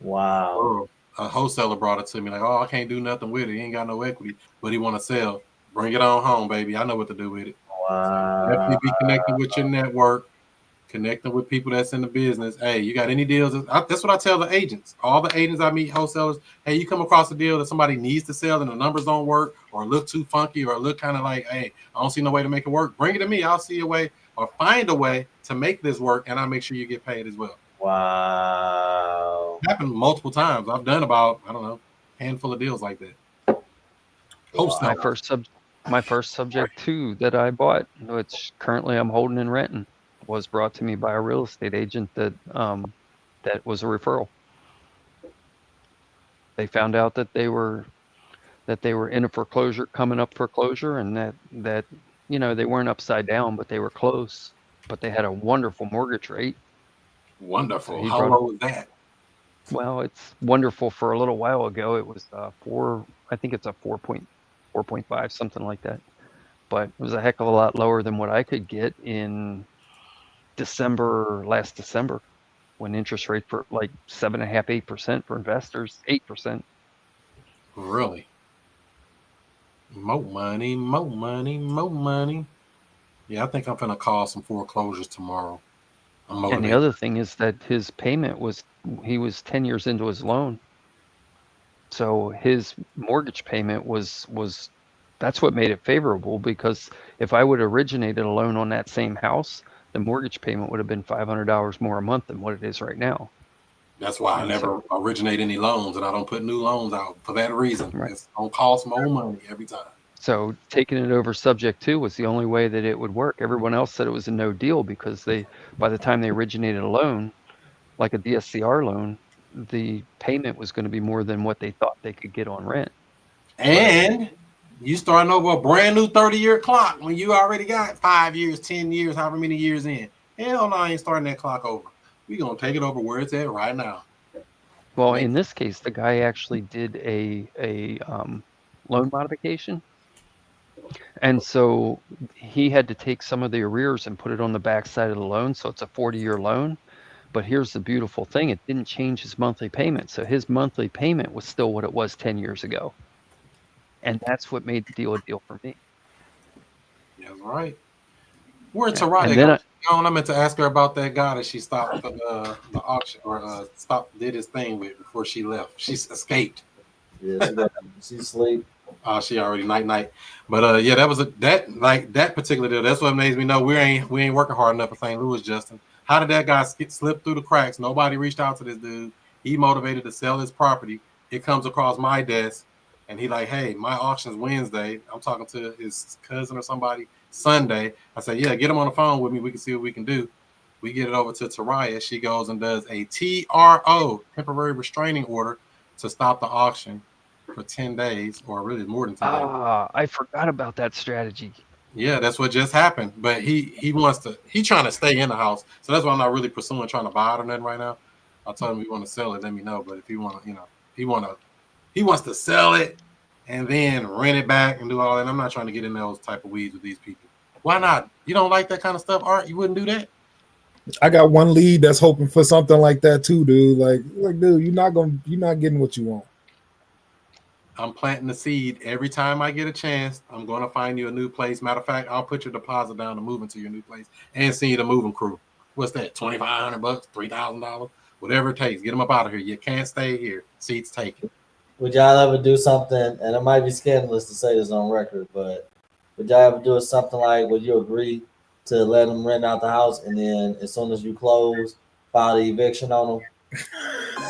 Wow. A wholesaler brought it to me like, oh, I can't do nothing with it. He ain't got no equity, but he want to sell. Bring it on home, baby. I know what to do with it. Wow. So definitely be connected with your network, connecting with people that's in the business. Hey, you got any deals? That's what I tell the agents. All the agents I meet, wholesalers, hey, you come across a deal that somebody needs to sell and the numbers don't work or look too funky or look kind of like, hey, I don't see no way to make it work. Bring it to me. I'll see a way or find a way to make this work, and I'll make sure you get paid as well. Wow. It happened multiple times. I've done about, I don't know, a handful of deals like that. Wow. My first subject too that I bought, which currently I'm holding and renting, was brought to me by a real estate agent that was a referral. They found out that they were in a foreclosure, coming up foreclosure, and that they weren't upside down, but they were close. But they had a wonderful mortgage rate. Wonderful. So how low was that? Well, it's wonderful. For a little while ago, it was I think it's a 4.5, something like that. But it was a heck of a lot lower than what I could get in last December, when interest rates were like 7.5%, 8% for investors, 8%. Really? More money, more money, more money. Yeah, I think I'm gonna call some foreclosures tomorrow. I'm And the motivated. other thing is that his payment was, he was 10 years into his loan. So his mortgage payment was that's what made it favorable, because if I would have originated a loan on that same house, the mortgage payment would have been $500 more a month than what it is right now. That's why I And never so, originate any loans, and I don't put new loans out for that reason. right. It's gonna cost more money every time. So taking it over subject to was the only way that it would work. Everyone else said it was a no deal because they, by the time they originated a loan, like a DSCR loan, the payment was going to be more than what they thought they could get on rent. And you starting over a brand new 30-year clock when you already got 5 years, 10 years, however many years in. Hell no, I ain't starting that clock over. We gonna take it over where it's at right now. Well, in this case, the guy actually did a loan modification, and so he had to take some of the arrears and put it on the back side of the loan. So it's a 40-year loan. But here's the beautiful thing: it didn't change his monthly payment. So his monthly payment was still what it was 10 years ago, and that's what made the deal a deal for me. That's right. Where'd Yeah. Tarada And then go? I meant to ask her about that guy that she stopped the auction or did his thing with before she left. She escaped. Yeah, she sleep. She already night. But yeah, that was that particular deal. That's what makes me know we ain't working hard enough for St. Louis, Justin. How did that guy slip through the cracks? Nobody reached out to this dude. He motivated to sell his property. It comes across my desk, and he like, hey, my auction's Wednesday. I'm talking to his cousin or somebody Sunday. I said, yeah, get him on the phone with me. We can see what we can do. We get it over to Taraya. She goes and does a TRO, temporary restraining order, to stop the auction for 10 days, or really more than 10 days. I forgot about that strategy. Yeah, that's what just happened. But he wants to, he's trying to stay in the house. So that's why I'm not really pursuing trying to buy it or nothing right now. I told him, if you want to sell it, let me know. But if you want to, he wants to sell it and then rent it back and do all that. I'm not trying to get in those type of weeds with these people. Why not? You don't like that kind of stuff, Art? You wouldn't do that? I got one lead that's hoping for something like that too, dude. Like, dude, you're not getting what you want. I'm planting the seed. Every time I get a chance, I'm going to find you a new place. Matter of fact, I'll put your deposit down to move into your new place and send you the moving crew. What's that? $2,500, $3,000, whatever it takes. Get them up out of here. You can't stay here. Seats taken. Would y'all ever do something, and it might be scandalous to say this on record, but would y'all ever do something like, would you agree to let them rent out the house, and then as soon as you close, file the eviction on them?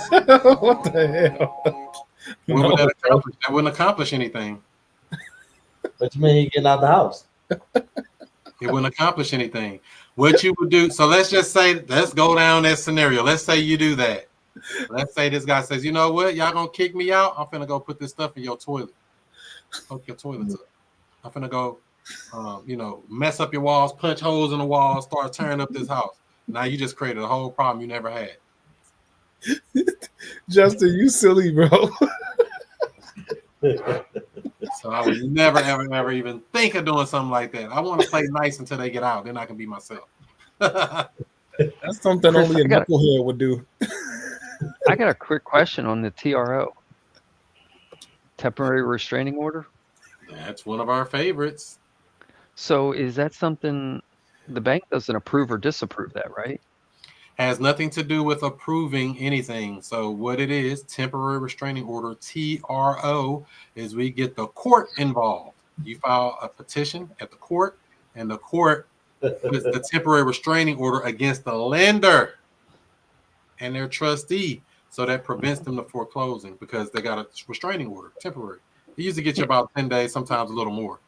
What the hell? What would that accomplish? That wouldn't accomplish anything. What you mean you getting out the house? It wouldn't accomplish anything. What you would do, so let's just say, let's go down that scenario. Let's say you do that. Let's say this guy says, you know what, y'all gonna kick me out? I'm finna go put this stuff in your toilet. Hook your toilets up. I'm finna go, mess up your walls, punch holes in the walls, start tearing up this house. Now you just created a whole problem you never had. Justin, you silly, bro. So I would never, ever even think of doing something like that. I want to play nice until they get out. Then I can be myself. That's something only a knucklehead would do. I got a quick question on the TRO, temporary restraining order. That's one of our favorites. So is that something the bank doesn't approve or disapprove that, right? Has nothing to do with approving anything. So what it is, temporary restraining order, TRO, is we get the court involved. You file a petition at the court, and the court puts the temporary restraining order against the lender and their trustee. So that prevents them from foreclosing because they got a restraining order, temporary. It usually gets you about 10 days, sometimes a little more.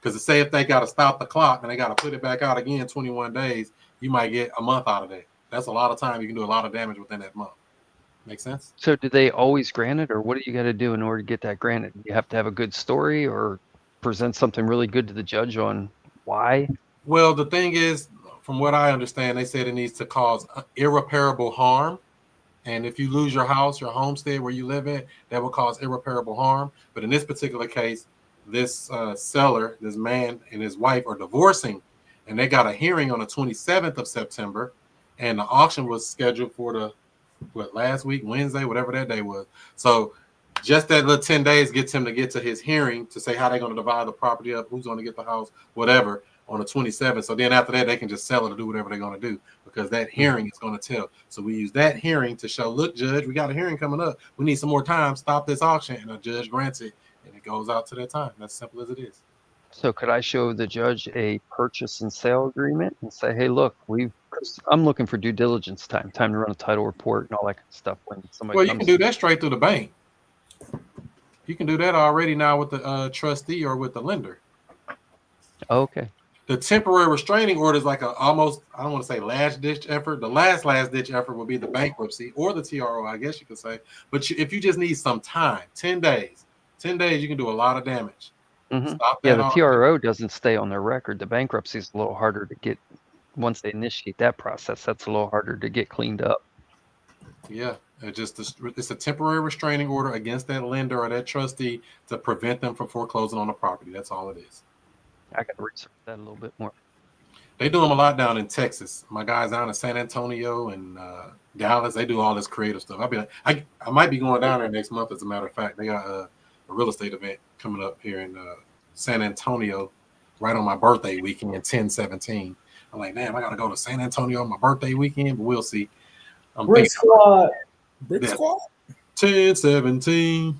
Because say if they got to stop the clock and they got to put it back out again 21 days, you might get a month out of that. That's a lot of time. You can do a lot of damage within that month. Make sense? So do they always grant it, or what do you got to do in order to get that granted? You have to have a good story or present something really good to the judge on why? Well, the thing is, from what I understand, they said it needs to cause irreparable harm. And if you lose your house, your homestead where you live in, that will cause irreparable harm. But in this particular case, this seller, this man and his wife are divorcing, and they got a hearing on the 27th of September. And the auction was scheduled for last week, Wednesday, whatever that day was. So Just that little 10 days gets him to get to his hearing to say how they're going to divide the property up, who's going to get the house, whatever, on the 27th. So then after that, they can just sell it or do whatever they're going to do because that hearing is going to tell. So we use that hearing to show, look, judge, we got a hearing coming up. We need some more time. Stop this auction. And the judge grants it, and it goes out to that time. That's simple as it is. So could I show the judge a purchase and sale agreement and say, hey, look, I'm looking for due diligence time to run a title report and all that kind of stuff when somebody Well, you comes. can do that straight through the bank. You can do that already now with the trustee or with the lender. Oh, okay. The temporary restraining order is like a almost, I don't want to say last ditch effort. The last ditch effort will be the bankruptcy or the TRO, I guess you could say. But if you just need some time, 10 days, you can do a lot of damage. Mhm. Stop Yeah, that the auction. TRO doesn't stay on their record. The bankruptcy is a little harder to get once they initiate that process. That's a little harder to get cleaned up. Yeah, it's a temporary restraining order against that lender or that trustee to prevent them from foreclosing on the property. That's all it is. I got to research that a little bit more. They do them a lot down in Texas. My guys down in San Antonio and Dallas, they do all this creative stuff. I might be going down there next month. As a matter of fact, they got a real estate event coming up here in San Antonio, right on my birthday weekend, 10/17. I'm like, damn, I gotta go to San Antonio on my birthday weekend, but we'll see. I'm Brick Squad. Brick Yeah. Squad. 10/17.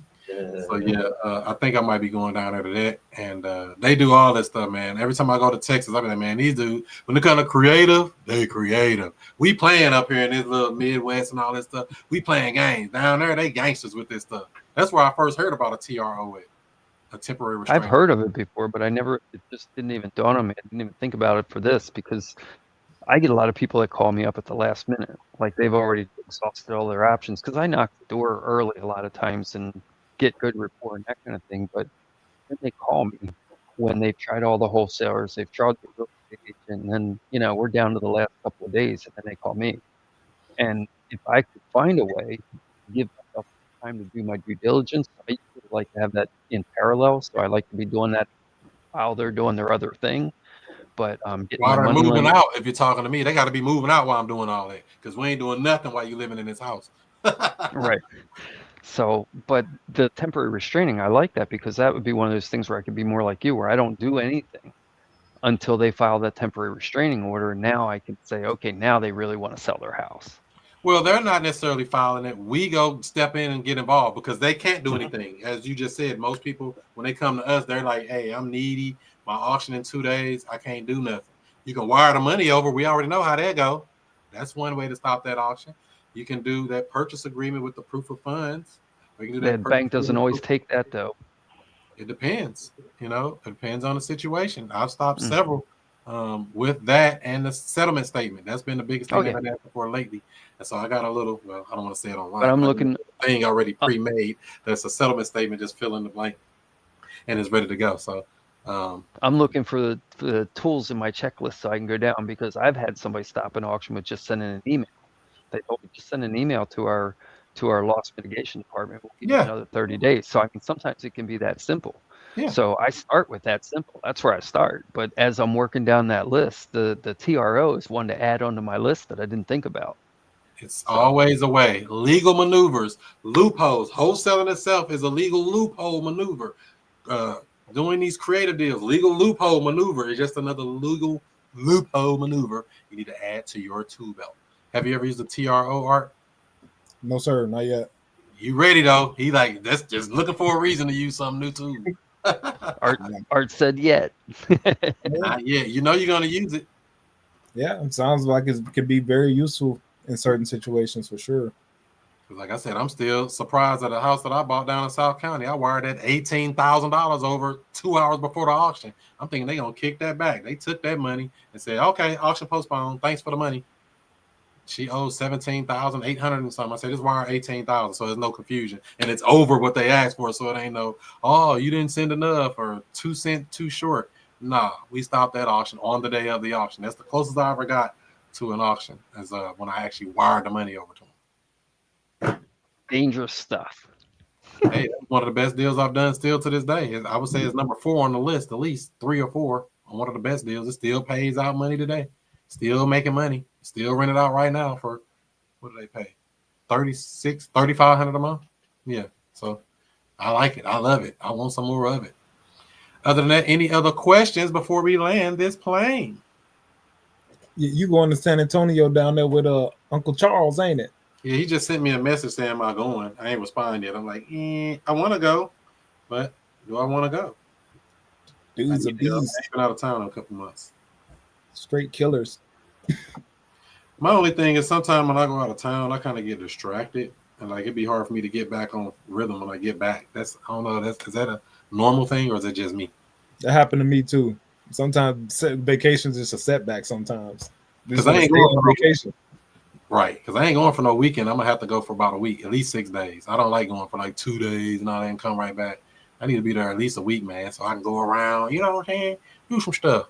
So yeah, I think I might be going down there to that, and they do all that stuff, man. Every time I go to Texas, I be like, man, these dudes, when they're kind of creative, they creative. We playing up here in this little Midwest and all this stuff. We playing games down there. They gangsters with this stuff. That's where I first heard about a TRO, a temporary restraining. I've heard of it before, but it just didn't even dawn on me. I didn't even think about it for this because I get a lot of people that call me up at the last minute, like they've already exhausted all their options. Because I knock the door early a lot of times and get good rapport and that kind of thing. But then they call me when they've tried all the wholesalers, they've tried the real estate agent, and then we're down to the last couple of days, and then they call me. And if I could find a way to give myself time to do my due diligence, I usually like to have that in parallel. So I like to be doing that while they're doing their other thing. But getting While my they're money moving limit, out, if you're talking to me, they got to be moving out while I'm doing all that because we ain't doing nothing while you living in this house. right? So, but the temporary restraining, I like that because that would be one of those things where I could be more like you, where I don't do anything until they file that temporary restraining order. And now I can say, okay, now they really want to sell their house. Well, they're not necessarily filing it. We go step in and get involved because they can't do anything. As you just said, most people, when they come to us, they're like, hey, I'm needy. My auction in 2 days. I can't do nothing. You can wire the money over. We already know how that go. That's one way to stop that auction. You can do that purchase agreement with the proof of funds. Or you can do The that bank doesn't always take that though. It depends. It depends on the situation. I've stopped several with that and the settlement statement. That's been the biggest thing I've been asking for lately. And so I got a little, well, I don't want to say it online, but I'm looking thing already pre-made. That's a settlement statement, just fill in the blank and it's ready to go. So I'm looking for the tools in my checklist so I can go down because I've had somebody stop an auction with just sending an email. They told me just send an email to our loss mitigation department. We'll give you another 30 days. So I mean, sometimes it can be that simple. Yeah. So I start with that simple. That's where I start. But as I'm working down that list, the TRO is one to add onto my list that I didn't think about. It's always a way. Legal maneuvers, loopholes. Wholesaling itself is a legal loophole maneuver. Doing these creative deals, legal loophole maneuver is just another legal loophole maneuver you need to add to your tool belt. Have you ever used the TRO, Art? No, sir, not yet. You ready though? He like that's just looking for a reason to use something new too. Art said yet. Not yet. You know you're gonna use it. Yeah, it sounds like it could be very useful in certain situations for sure. Like I said, I'm still surprised at a house that I bought down in South County. I wired that $18,000 over 2 hours before the auction. I'm thinking they're gonna kick that back. They took that money and said, okay, auction postponed. Thanks for the money. She owes $17,800 and something. I said, this wire $18,000, so there's no confusion. And it's over what they asked for, so it ain't no, oh, you didn't send enough or 2 cents too short. Nah, we stopped that auction on the day of the auction. That's the closest I ever got to an auction, as when I actually wired the money over to them. Dangerous stuff. Hey, that's one of the best deals I've done still to this day. I would say it's number 4 on the list, at least 3 or 4 on one of the best deals. It still pays out money today. Still making money. Still rented out right now for, what do they pay? $3,500 a month? Yeah. So I like it. I love it. I want some more of it. Other than that, any other questions before we land this plane? You going to San Antonio down there with Uncle Charles, ain't it? Yeah, he just sent me a message saying, "Am I going?" I ain't responded yet. I'm like, I want to go, but do I want to go? Dude's a I've beast. been out of town in a couple months. Straight killers. My only thing is sometimes when I go out of town, I kind of get distracted, and like it'd be hard for me to get back on rhythm when I get back. That's I don't know. Is that a normal thing or is it just me? That happened to me too. Sometimes vacations is a setback. Sometimes Because I ain't going on for vacation. right. Because I ain't going for no weekend. I'm gonna have to go for about a week, at least 6 days. I don't like going for like 2 days and all that and come right back. I need to be there at least a week, man, so I can go around. You know what I'm saying? Do some stuff.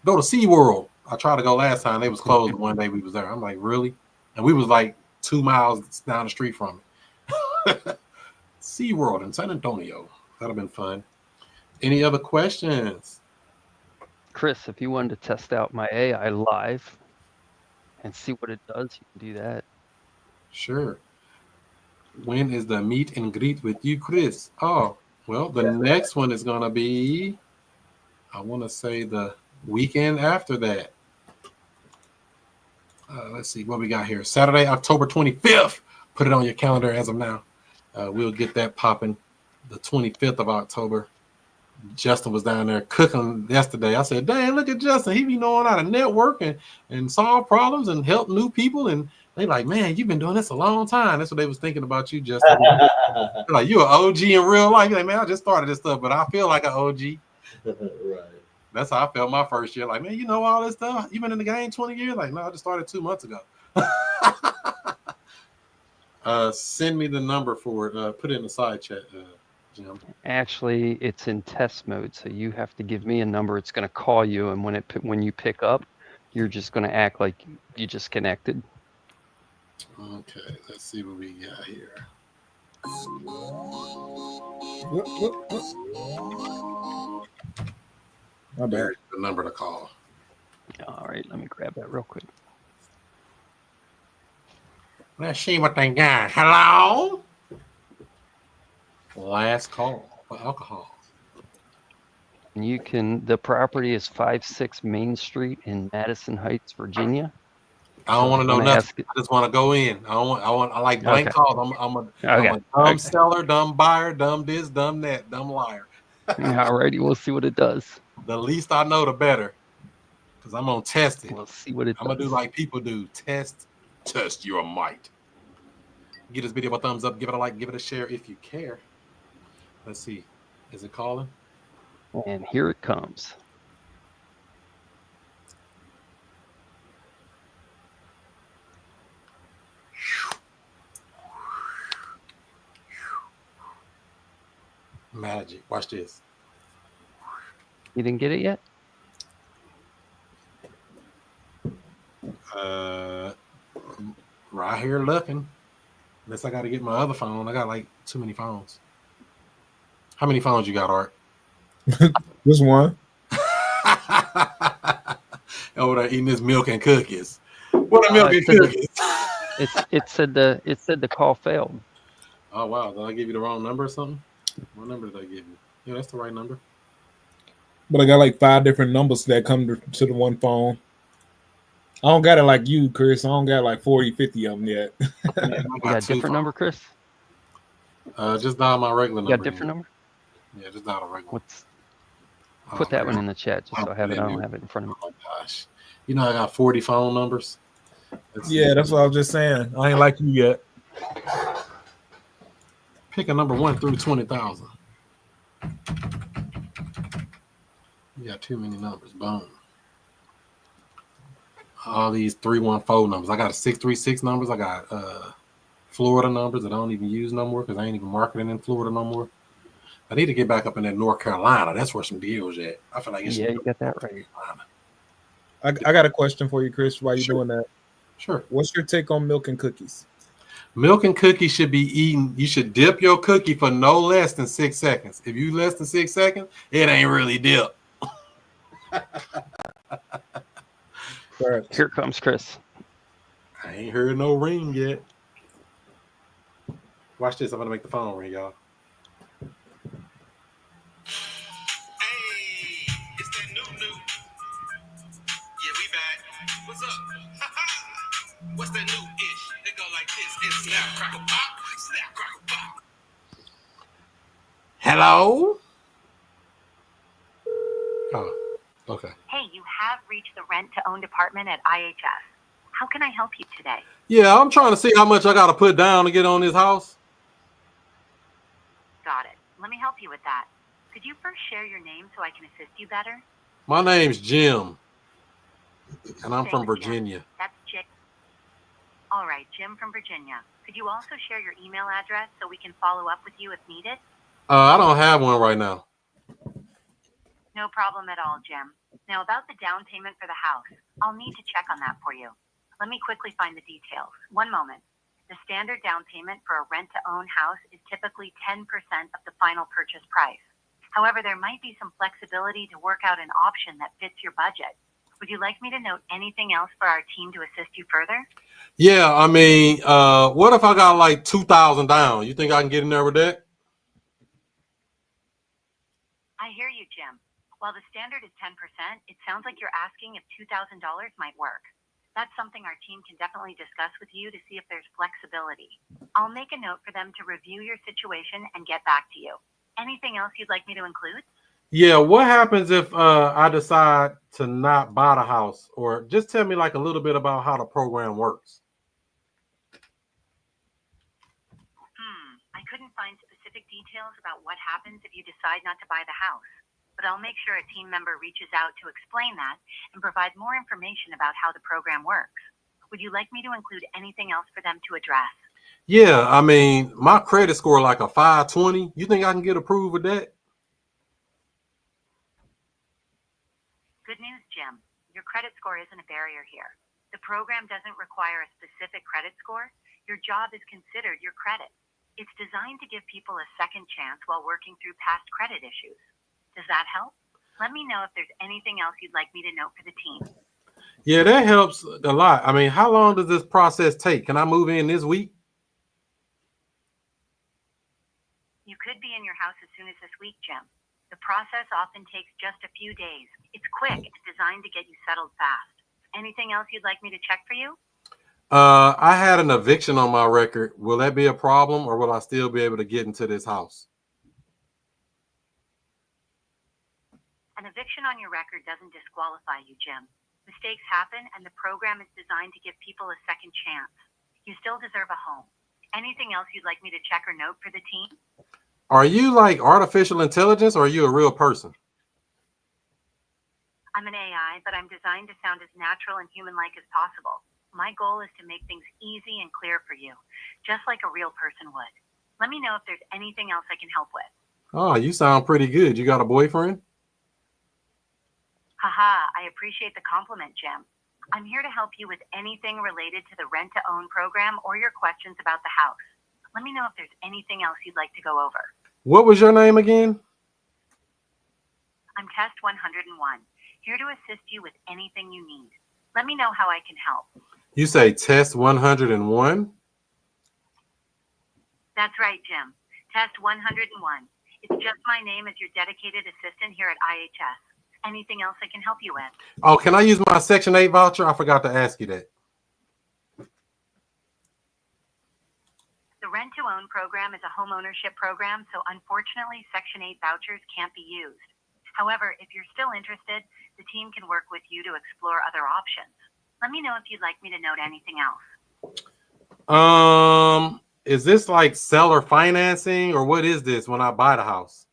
Go to SeaWorld. I tried to go last time. They was closed one day we was there. I'm like, really? And we was like 2 miles down the street from it. SeaWorld in San Antonio. That'd have been fun. Any other questions? Chris, if you wanted to test out my AI live and see what it does, you can do that. Sure. When is the meet and greet with you, Chris? Oh, well, the next one is going to be, I want to say the weekend after that. Let's see what we got here. Saturday, October 25th. Put it on your calendar as of now. We'll get that popping the 25th of October. Justin was down there cooking yesterday. I said, dang, look at Justin. He be knowing how to network and solve problems and help new people. And they like, man, you've been doing this a long time. That's what they was thinking about you, Justin. Like, you an OG in real life. Like, man, I just started this stuff, but I feel like an OG. Right. That's how I felt my first year. Like, man, you know all this stuff? You been in the game 20 years? Like, no, I just started 2 months ago. Send me the number for it. Put it in the side chat, Jim. Actually, it's in test mode, so you have to give me a number. It's going to call you, and when you pick up, you're just going to act like you just connected. Okay, let's see what we got here. My bad. There's the number to call. All right, let me grab that real quick. Let's see what they got. Hello? Last call for alcohol. And you can. The property is 56 Main Street in Madison Heights, Virginia. I don't want to know I'm gonna ask nothing. I just want to go in. I like blank Okay. calls. I'm a dumb Okay. seller, dumb buyer, dumb this, dumb that, dumb liar. All righty, we'll see what it does. The least I know, the better. Because I'm going to test it. We'll see what it I'm going to does. do like people do. Test your might. Give this video a thumbs up. Give it a like. Give it a share if you care. Let's see. Is it calling? And here it comes. Magic. Watch this. You didn't get it yet? Right here looking. Unless I got to get my other phone. I got like too many phones. How many phones you got, Art? This one. Over there eating this milk and cookies. What are milk and cookies? It said the call failed. Oh wow! Did I give you the wrong number or something? What number did I give you? Yeah, that's the right number. But I got like 5 different numbers that come to the one phone. I don't got it like you, Chris. I don't got like 40, 50 of them yet. Yeah, You got a different number, Chris? Just dial my regular number. You got a different number? Yeah, just dial a regular. Put that one in the chat just so I have it. I don't have it in front of me. Oh my gosh! You know I got 40 phone numbers. Yeah, that's what I was just saying. I ain't like you yet. Pick a number 1 through 20,000. You got too many numbers. Boom. All these 314 numbers. I got 636 numbers. I got Florida numbers that I don't even use no more because I ain't even marketing in Florida no more. I need to get back up in that North Carolina. That's where some deals at. I feel like it's Yeah, you got that right. I got a question for you, Chris, while you're doing that. Sure. What's your take on milk and cookies? Milk and cookies should be eaten. You should dip your cookie for no less than 6 seconds. If you less than 6 seconds, it ain't really dip. Here comes Chris. I ain't heard no ring yet. Watch this. I'm going to make the phone ring, y'all. Hello? Oh, okay. Hey, you have reached the rent-to-own department at IHS. How can I help you today? Yeah, I'm trying to see how much I got to put down to get on this house. Got it. Let me help you with that. Could you first share your name so I can assist you better? My name's Jim, and I'm from Thanks, Jim. Virginia. That's Jim. All right, Jim from Virginia. Could you also share your email address so we can follow up with you if needed? I don't have one right now. No problem at all, Jim. Now, about the down payment for the house, I'll need to check on that for you. Let me quickly find the details. One moment. The standard down payment for a rent-to-own house is typically 10% of the final purchase price. However, there might be some flexibility to work out an option that fits your budget. Would you like me to note anything else for our team to assist you further? Yeah, I mean, what if I got like 2,000 down? You think I can get in there with that? I hear you, Jim. While the standard is 10%, it sounds like you're asking if $2,000 might work. That's something our team can definitely discuss with you to see if there's flexibility. I'll make a note for them to review your situation and get back to you. Anything else you'd like me to include? Yeah, what happens if I decide to not buy the house? Or just tell me like a little bit about how the program works. I couldn't find specific details about what happens if you decide not to buy the house, but I'll make sure a team member reaches out to explain that and provide more information about how the program works. Would you like me to include anything else for them to address? Yeah, I mean, my credit score like a 520. You think I can get approved with that? Good news, Jim. Your credit score isn't a barrier here. The program doesn't require a specific credit score. Your job is considered your credit. It's designed to give people a second chance while working through past credit issues. Does that help? Let me know if there's anything else you'd like me to note for the team. Yeah, that helps a lot. I mean, how long does this process take? Can I move in this week? You could be in your house as soon as this week, Jim. The process often takes just a few days. It's quick and designed to get you settled fast. Anything else you'd like me to check for you? I had an eviction on my record. Will that be a problem, or will I still be able to get into this house? An eviction on your record doesn't disqualify you, Jim. Mistakes happen, and the program is designed to give people a second chance. You still deserve a home. Anything else you'd like me to check or note for the team? Are you like artificial intelligence, or are you a real person? I'm an AI, but I'm designed to sound as natural and human-like as possible. My goal is to make things easy and clear for you, just like a real person would. Let me know if there's anything else I can help with. Oh, you sound pretty good. You got a boyfriend? Haha, I appreciate the compliment, Jim. I'm here to help you with anything related to the rent-to-own program or your questions about the house. Let me know if there's anything else you'd like to go over. What was your name again? I'm Test 101, here to assist you with anything you need. Let me know how I can help. You say Test 101? That's right, Jim. Test 101. It's just my name as your dedicated assistant here at IHS. Anything else I can help you with? Oh, can I use my Section 8 voucher? I forgot to ask you that. The rent-to-own program is a home ownership program, so unfortunately, Section 8 vouchers can't be used. However, if you're still interested, the team can work with you to explore other options. Let me know if you'd like me to note anything else. Is this like seller financing, or what is this when I buy the house?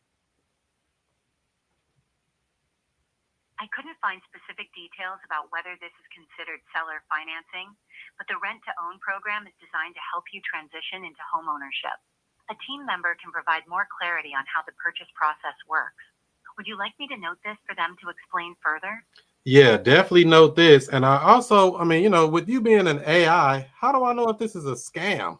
I couldn't find specific details about whether this is considered seller financing, but the rent-to-own program is designed to help you transition into home ownership. A team member can provide more clarity on how the purchase process works. Would you like me to note this for them to explain further? Yeah, definitely note this. And I also, I mean, you know, with you being an AI, how do I know if this is a scam?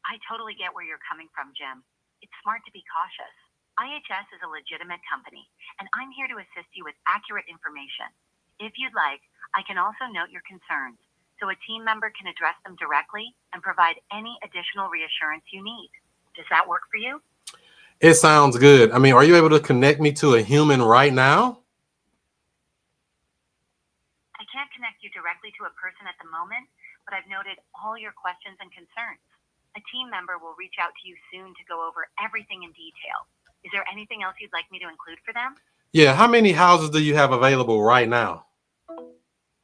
I totally get where you're coming from, Jim. It's smart to be cautious. IHS is a legitimate company, and I'm here to assist you with accurate information. If you'd like, I can also note your concerns, so a team member can address them directly and provide any additional reassurance you need. Does that work for you? It sounds good. I mean, are you able to connect me to a human right now? I can't connect you directly to a person at the moment, but I've noted all your questions and concerns. A A team member will reach out to you soon to go over everything in detail. Is there anything else you'd like me to include for them? Yeah, how many houses do you have available right now?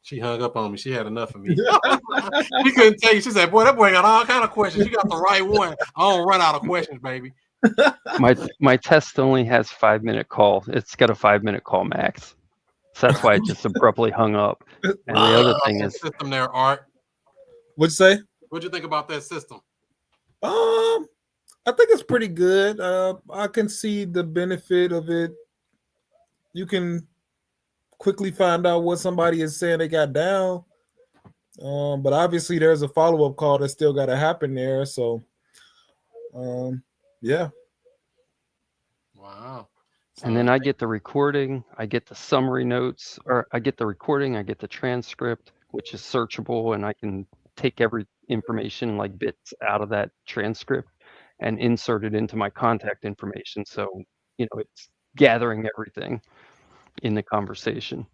She hung up on me. She had enough of me. She couldn't take. She said, "Boy, that boy got all kind of questions. You got the right one. I don't run out of questions, baby." My test only has 5-minute call. It's got a 5-minute call max. So that's why I just abruptly hung up. And the other thing That is, system there, Art. What'd you say? What'd you think about that system? I think it's pretty good. I can see the benefit of it. You can quickly find out what somebody is saying they got down. But obviously there's a follow-up call that still got to happen there. So, yeah. Wow. and then I get the recording, I get the summary notes, or I get the recording, I get the transcript, which is searchable, and I can take every information like bits out of that transcript and insert it into my contact information. So, it's gathering everything in the conversation.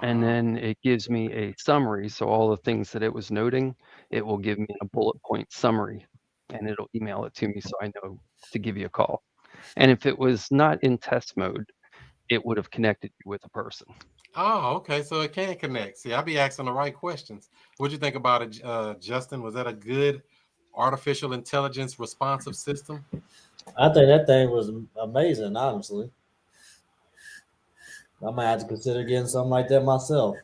And Wow. then it gives me a summary. So all the things that it was noting, it will give me a bullet point summary and it'll email it to me so I know to give you a call. And if it was not in test mode, it would have connected you with a person. Oh, okay. So it can connect. See, I'll be asking the right questions. What'd you think about it, Justin? Was that a good artificial intelligence responsive system? I think that thing was amazing, honestly. I might have to consider getting something like that myself.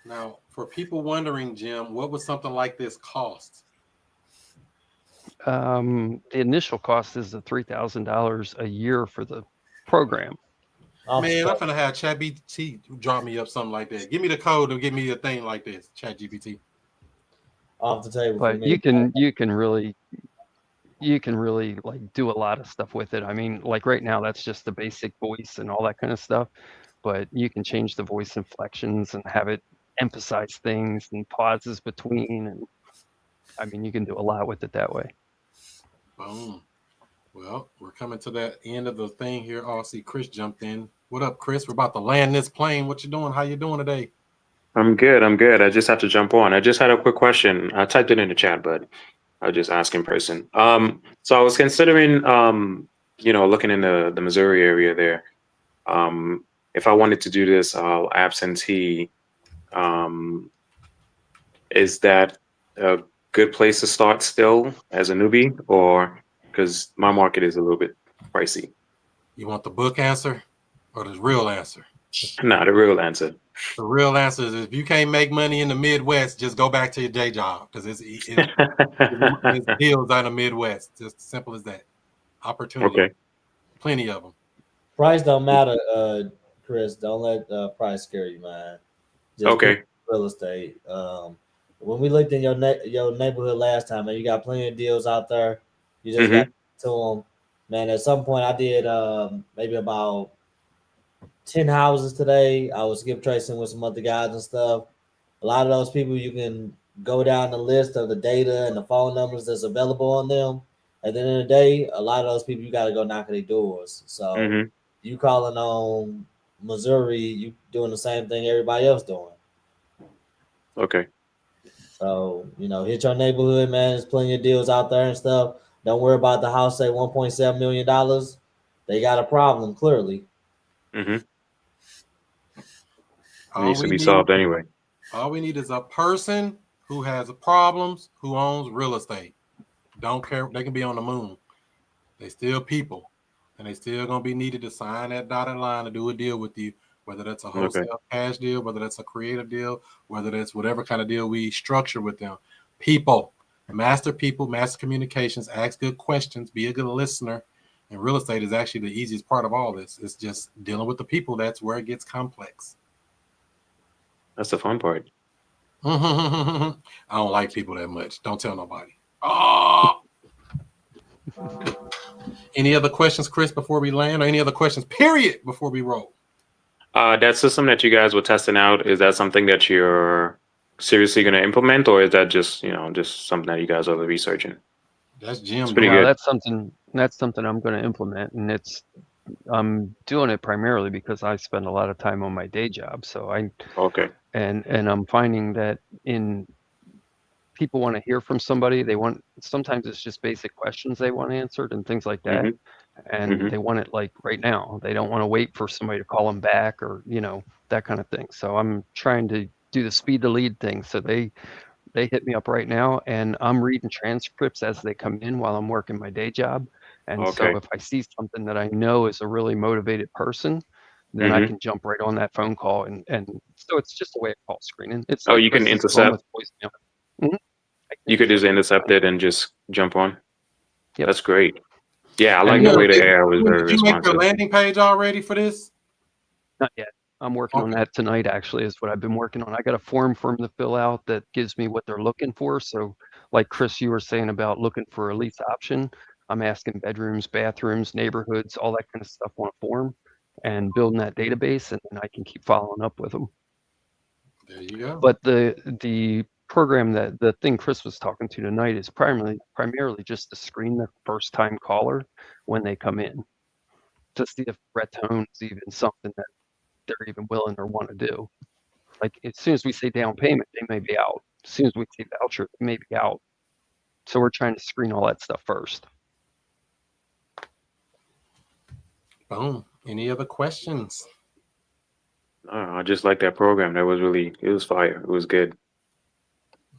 Now, for people wondering, Jim, what would something like this cost? The initial cost is the $3,000 a year for the program. Man, I'm gonna have ChatGPT draw me up something like that. Give me the code and give me a thing like this, ChatGPT. Off the table. But you can really like do a lot of stuff with it. I mean, like right now, that's just the basic voice and all that kind of stuff. But you can change the voice inflections and have it emphasize things and pauses between. And I mean, you can do a lot with it that way. Boom. Well, we're coming to that end of the thing here. Oh, I see Chris jumped in. What up, Chris? We're about to land this plane. What you doing? How you doing today? I'm good. I just have to jump on. I just had a quick question. I typed it in the chat, but I'll just ask in person. So I was considering, looking in the Missouri area there. If I wanted to do this absentee, is that a good place to start still as a newbie, or because my market is a little bit pricey? You want the book answer or the real answer? No, the real answer. The real answer is if you can't make money in the Midwest, just go back to your day job because it's deals out in the Midwest. Just simple as that. Opportunity. Okay. Plenty of them. Price don't matter, Chris. Don't let price scare you, man. Just Okay. real estate. When we looked in your neighborhood last time, and you got plenty of deals out there. You just got to them, man. At some point, I did maybe about 10 houses today. I was skip tracing with some other guys and stuff. A lot of those people, you can go down the list of the data and the phone numbers that's available on them. At the end of the day, a lot of those people, you got to go knock at their doors. So you calling on Missouri, you doing the same thing everybody else doing. Okay. So, hit your neighborhood, man. There's plenty of deals out there and stuff. Don't worry about the house, say $1.7 million. They got a problem, clearly. It needs to be solved anyway. All we need is a person who has problems, who owns real estate. Don't care. They can be on the moon. They still people. And they still going to be needed to sign that dotted line to do a deal with you, whether that's a wholesale cash deal, whether that's a creative deal, whether that's whatever kind of deal we structure with them. People, master communications, ask good questions, be a good listener. And real estate is actually the easiest part of all this. It's just dealing with the people. That's where it gets complex. That's the fun part. I don't like people that much. Don't tell nobody. Oh! Any other questions, Chris, before we land, or any other questions, period, before we roll? That system that you guys were testing out, is that something that you're seriously going to implement, or is that just something that you guys are researching? That's Jim. It's pretty good. That's something I'm going to implement, and I'm doing it primarily because I spend a lot of time on my day job. So I'm finding that in people want to hear from somebody. Sometimes it's just basic questions they want answered and things like that. And Mhm. they want it like right now. They don't want to wait for somebody to call them back or, that kind of thing. So I'm trying to do the speed to lead thing. So they hit me up right now, and I'm reading transcripts as they come in while I'm working my day job. And so Okay. if I see something that I know is a really motivated person, then I Mhm. can jump right on that phone call. And so it's just a way of call screening. It's Oh, like you can Chris is going intercept. with voicemail. Mhm. I can You could just intercept. intercept it and just jump on. Yep. That's great. Yeah, I And like Yeah, the way the did, AI was very did you make your responsive. landing page already for this? Not yet. I'm working on Okay. that tonight, actually, is what I've been working on. I got a form for them to fill out that gives me what they're looking for. So, like Chris, you were saying about looking for a lease option, I'm asking bedrooms, bathrooms, neighborhoods, all that kind of stuff on a form and building that database, and then I can keep following up with them. There you go. But the program the thing Chris was talking to tonight is primarily just to screen the first time caller when they come in to see if red tone is even something that they're even willing or want to do. Like as soon as we say down payment, they may be out. As soon as we say voucher, they may be out. So we're trying to screen all that stuff first. Boom. Any other questions? I just like that program. It was fire. It was good.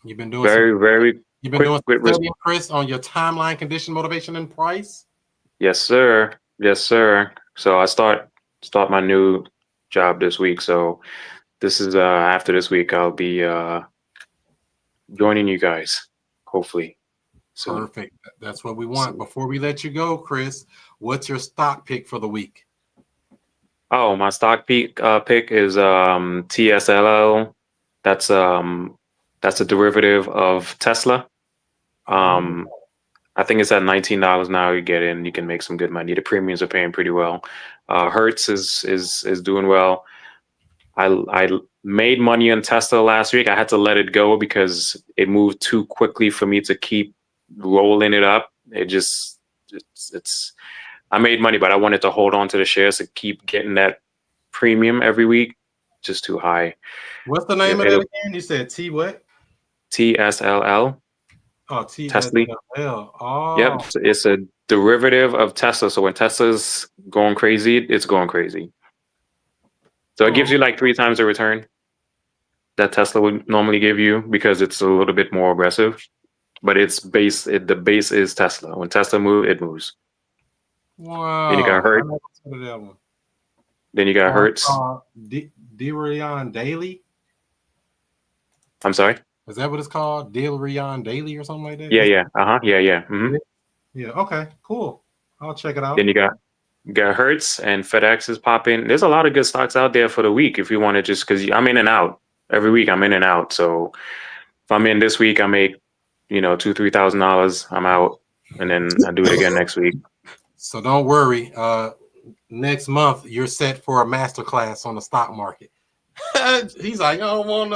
You've been doing Very, very you've been doing quick some studying, Chris, on your timeline, condition, motivation, and price. Yes, sir. Yes, sir. So I start my new job this week. So this is after this week I'll be joining you guys, hopefully. So Perfect. That's what we want. Before we let you go, Chris, what's your stock pick for the week? oh, my stock pick is TSLL. That's a derivative of Tesla. I think it's at $19 now. You get in, you can make some good money. The premiums are paying pretty well. Hertz is doing well. I made money on Tesla last week. I had to let it go because it moved too quickly for me to keep rolling it up. It's I made money, but I wanted to hold on to the shares to keep getting that premium every week. Just too high. What's the name of that again? You said T what? TSLL. Oh, Tesla. TSLL. Oh, Yep, it's a derivative of Tesla. So when Tesla's going crazy, it's going crazy. So it gives you like 3 times the return that Tesla would normally give you because it's a little bit more aggressive. But the base is Tesla. When Tesla moves, it moves. wow. Then you got Hertz. I never heard of that one. Then you got Hertz. Derion Daily. I'm sorry. Is that what it's called? Derion Daily or something like that? Yeah. Yeah. Mm-hmm. Yeah. Okay. Cool. I'll check it out. Then you got Hertz and FedEx is popping. There's a lot of good stocks out there for the week if you want to just because I'm in and out every week. I'm in and out. So if I'm in this week, I make $2,000-$3,000. I'm out, and then I do it again next week. So don't worry. Next month you're set for a master class on the stock market. He's like, I don't want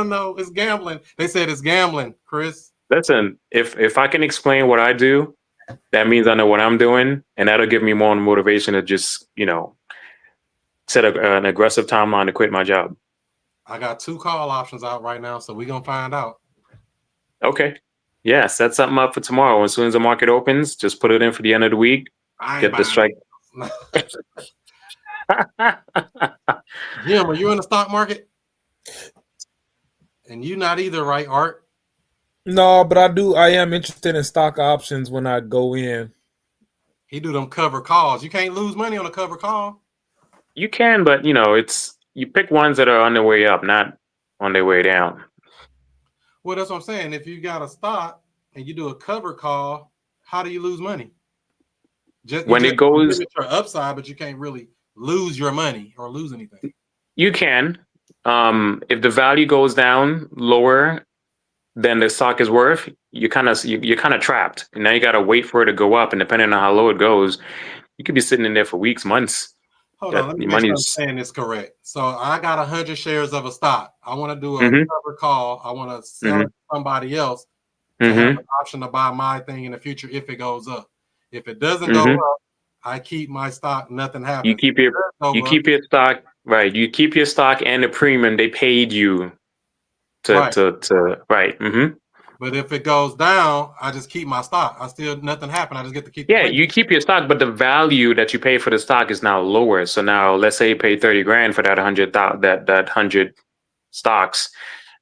to know. It's gambling. They said it's gambling, Chris. Listen, if I can explain what I do, that means I know what I'm doing, and that'll give me more motivation to just set an aggressive timeline to quit my job. I got 2 call options out right now, so we're gonna find out. Okay. Yeah, set something up for tomorrow. As soon as the market opens, just put it in for the end of the week. Get the strike. Jim, are you in the stock market? And you not either, right, Art? No, but I am interested in stock options when I go in. He do them cover calls. You can't lose money on a cover call. You can, but you pick ones that are on their way up, not on their way down. Well, that's what I'm saying. If you got a stock and you do a cover call, how do you lose money? When it goes your upside, but you can't really lose your money or lose anything. You can. If the value goes down lower than the stock is worth, you're kind of trapped. And now you got to wait for it to go up, and depending on how low it goes, you could be sitting in there for weeks, months. Hold on, let me make sure I'm saying this correct. So I got 100 shares of a stock. I want to do a cover call. I want to sell it to somebody else to have an option to buy my thing in the future if it goes up. If it doesn't go up, I keep my stock. Nothing happens. You keep your stock, right? You keep your stock and the premium they paid you to right. But if it goes down, I just keep my stock. I still nothing happened. I just get to keep. Yeah, you keep your stock, but the value that you pay for the stock is now lower. So now, let's say you pay 30 grand for that 100 stocks,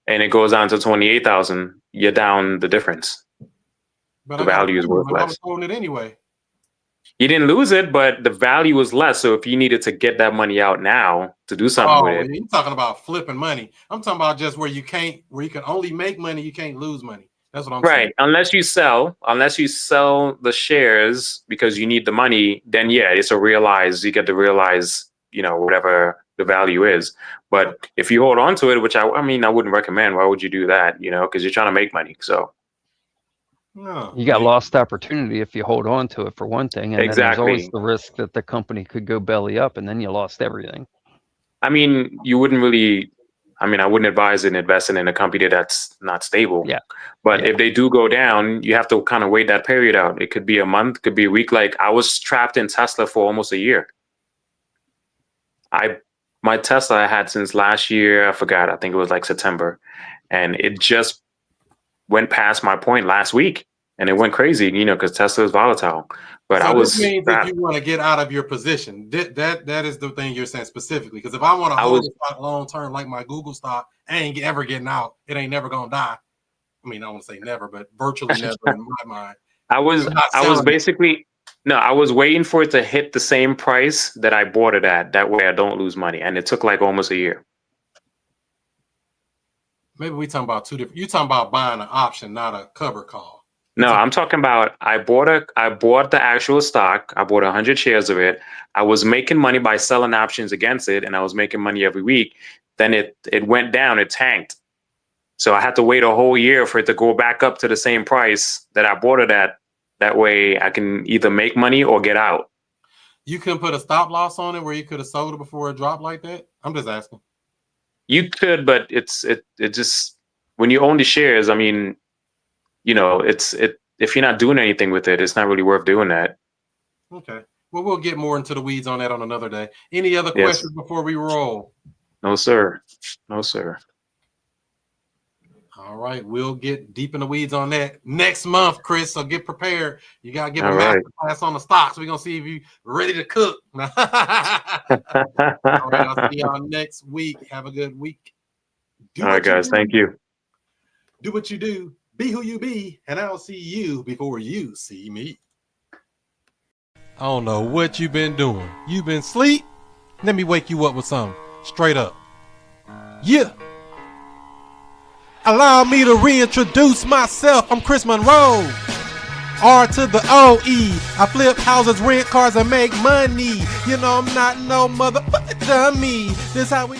and it goes down to 28,000. You're down the difference. But The value is worth I less. was holding it anyway. You didn't lose it, but the value was less. So if you needed to get that money out now to do something with it, you're talking about flipping money. I'm talking about just where you can only make money, you can't lose money. That's what I'm saying. right? Unless you sell the shares because you need the money, then yeah, it's a realize. You get to realize, whatever the value is. But if you hold on to it, which I mean, I wouldn't recommend. Why would you do that? Because you're trying to make money. So No. You got lost opportunity if you hold on to it, for one thing, and then there's always Exactly. the risk that the company could go belly up, and then you lost everything. I mean, you wouldn't really. I mean, I wouldn't advise in investing in a company that's not stable. Yeah. But Yeah. if they do go down, you have to kind of wait that period out. It could be a month, could be a week. Like I was trapped in Tesla for almost a year. My Tesla I had since last year. I forgot. I think it was like September, and it just went past my point last week, and it went crazy. Because Tesla is volatile. But So I was this means trapped. if you want to get out of your position, that is the thing you're saying specifically. Because if I want to I hold was- a stock long term, like my Google stock, I ain't ever getting out. It ain't never gonna die. I mean, I won't say never, but virtually never in my mind. I was I'm not I was selling it. basically no, I was waiting for it to hit the same price that I bought it at. That way I don't lose money. And it took like almost a year. Maybe we talking about two different. You talking about buying an option, not a cover call. No, I'm talking about I bought the actual stock. I bought 100 shares of it. I was making money by selling options against it, and I was making money every week. Then it went down, it tanked. So I had to wait a whole year for it to go back up to the same price that I bought it at. That way I can either make money or get out. You couldn't put a stop loss on it where you could have sold it before it dropped like that. I'm just asking. You could, but it just when you own the shares, I mean, if you're not doing anything with it, it's not really worth doing that. Okay. Well, we'll get more into the weeds on that on another day. Any other Yes. questions before we roll? No, sir. No, sir. All right, we'll get deep in the weeds on that next month, Chris. So get prepared. You gotta give a All master right. class on the stocks. We're gonna see if you ready to cook. All right, I'll see y'all next week. Have a good week. Do All right, what you guys. do. Thank you. Do what you do. Be who you be, and I'll see you before you see me. I don't know what you've been doing. You been asleep? Let me wake you up with something. Straight up. Yeah. Allow me to reintroduce myself. I'm Chris Monroe. R to the O-E. I flip houses, rent cars, and make money. I'm not no motherfucking dummy. This how we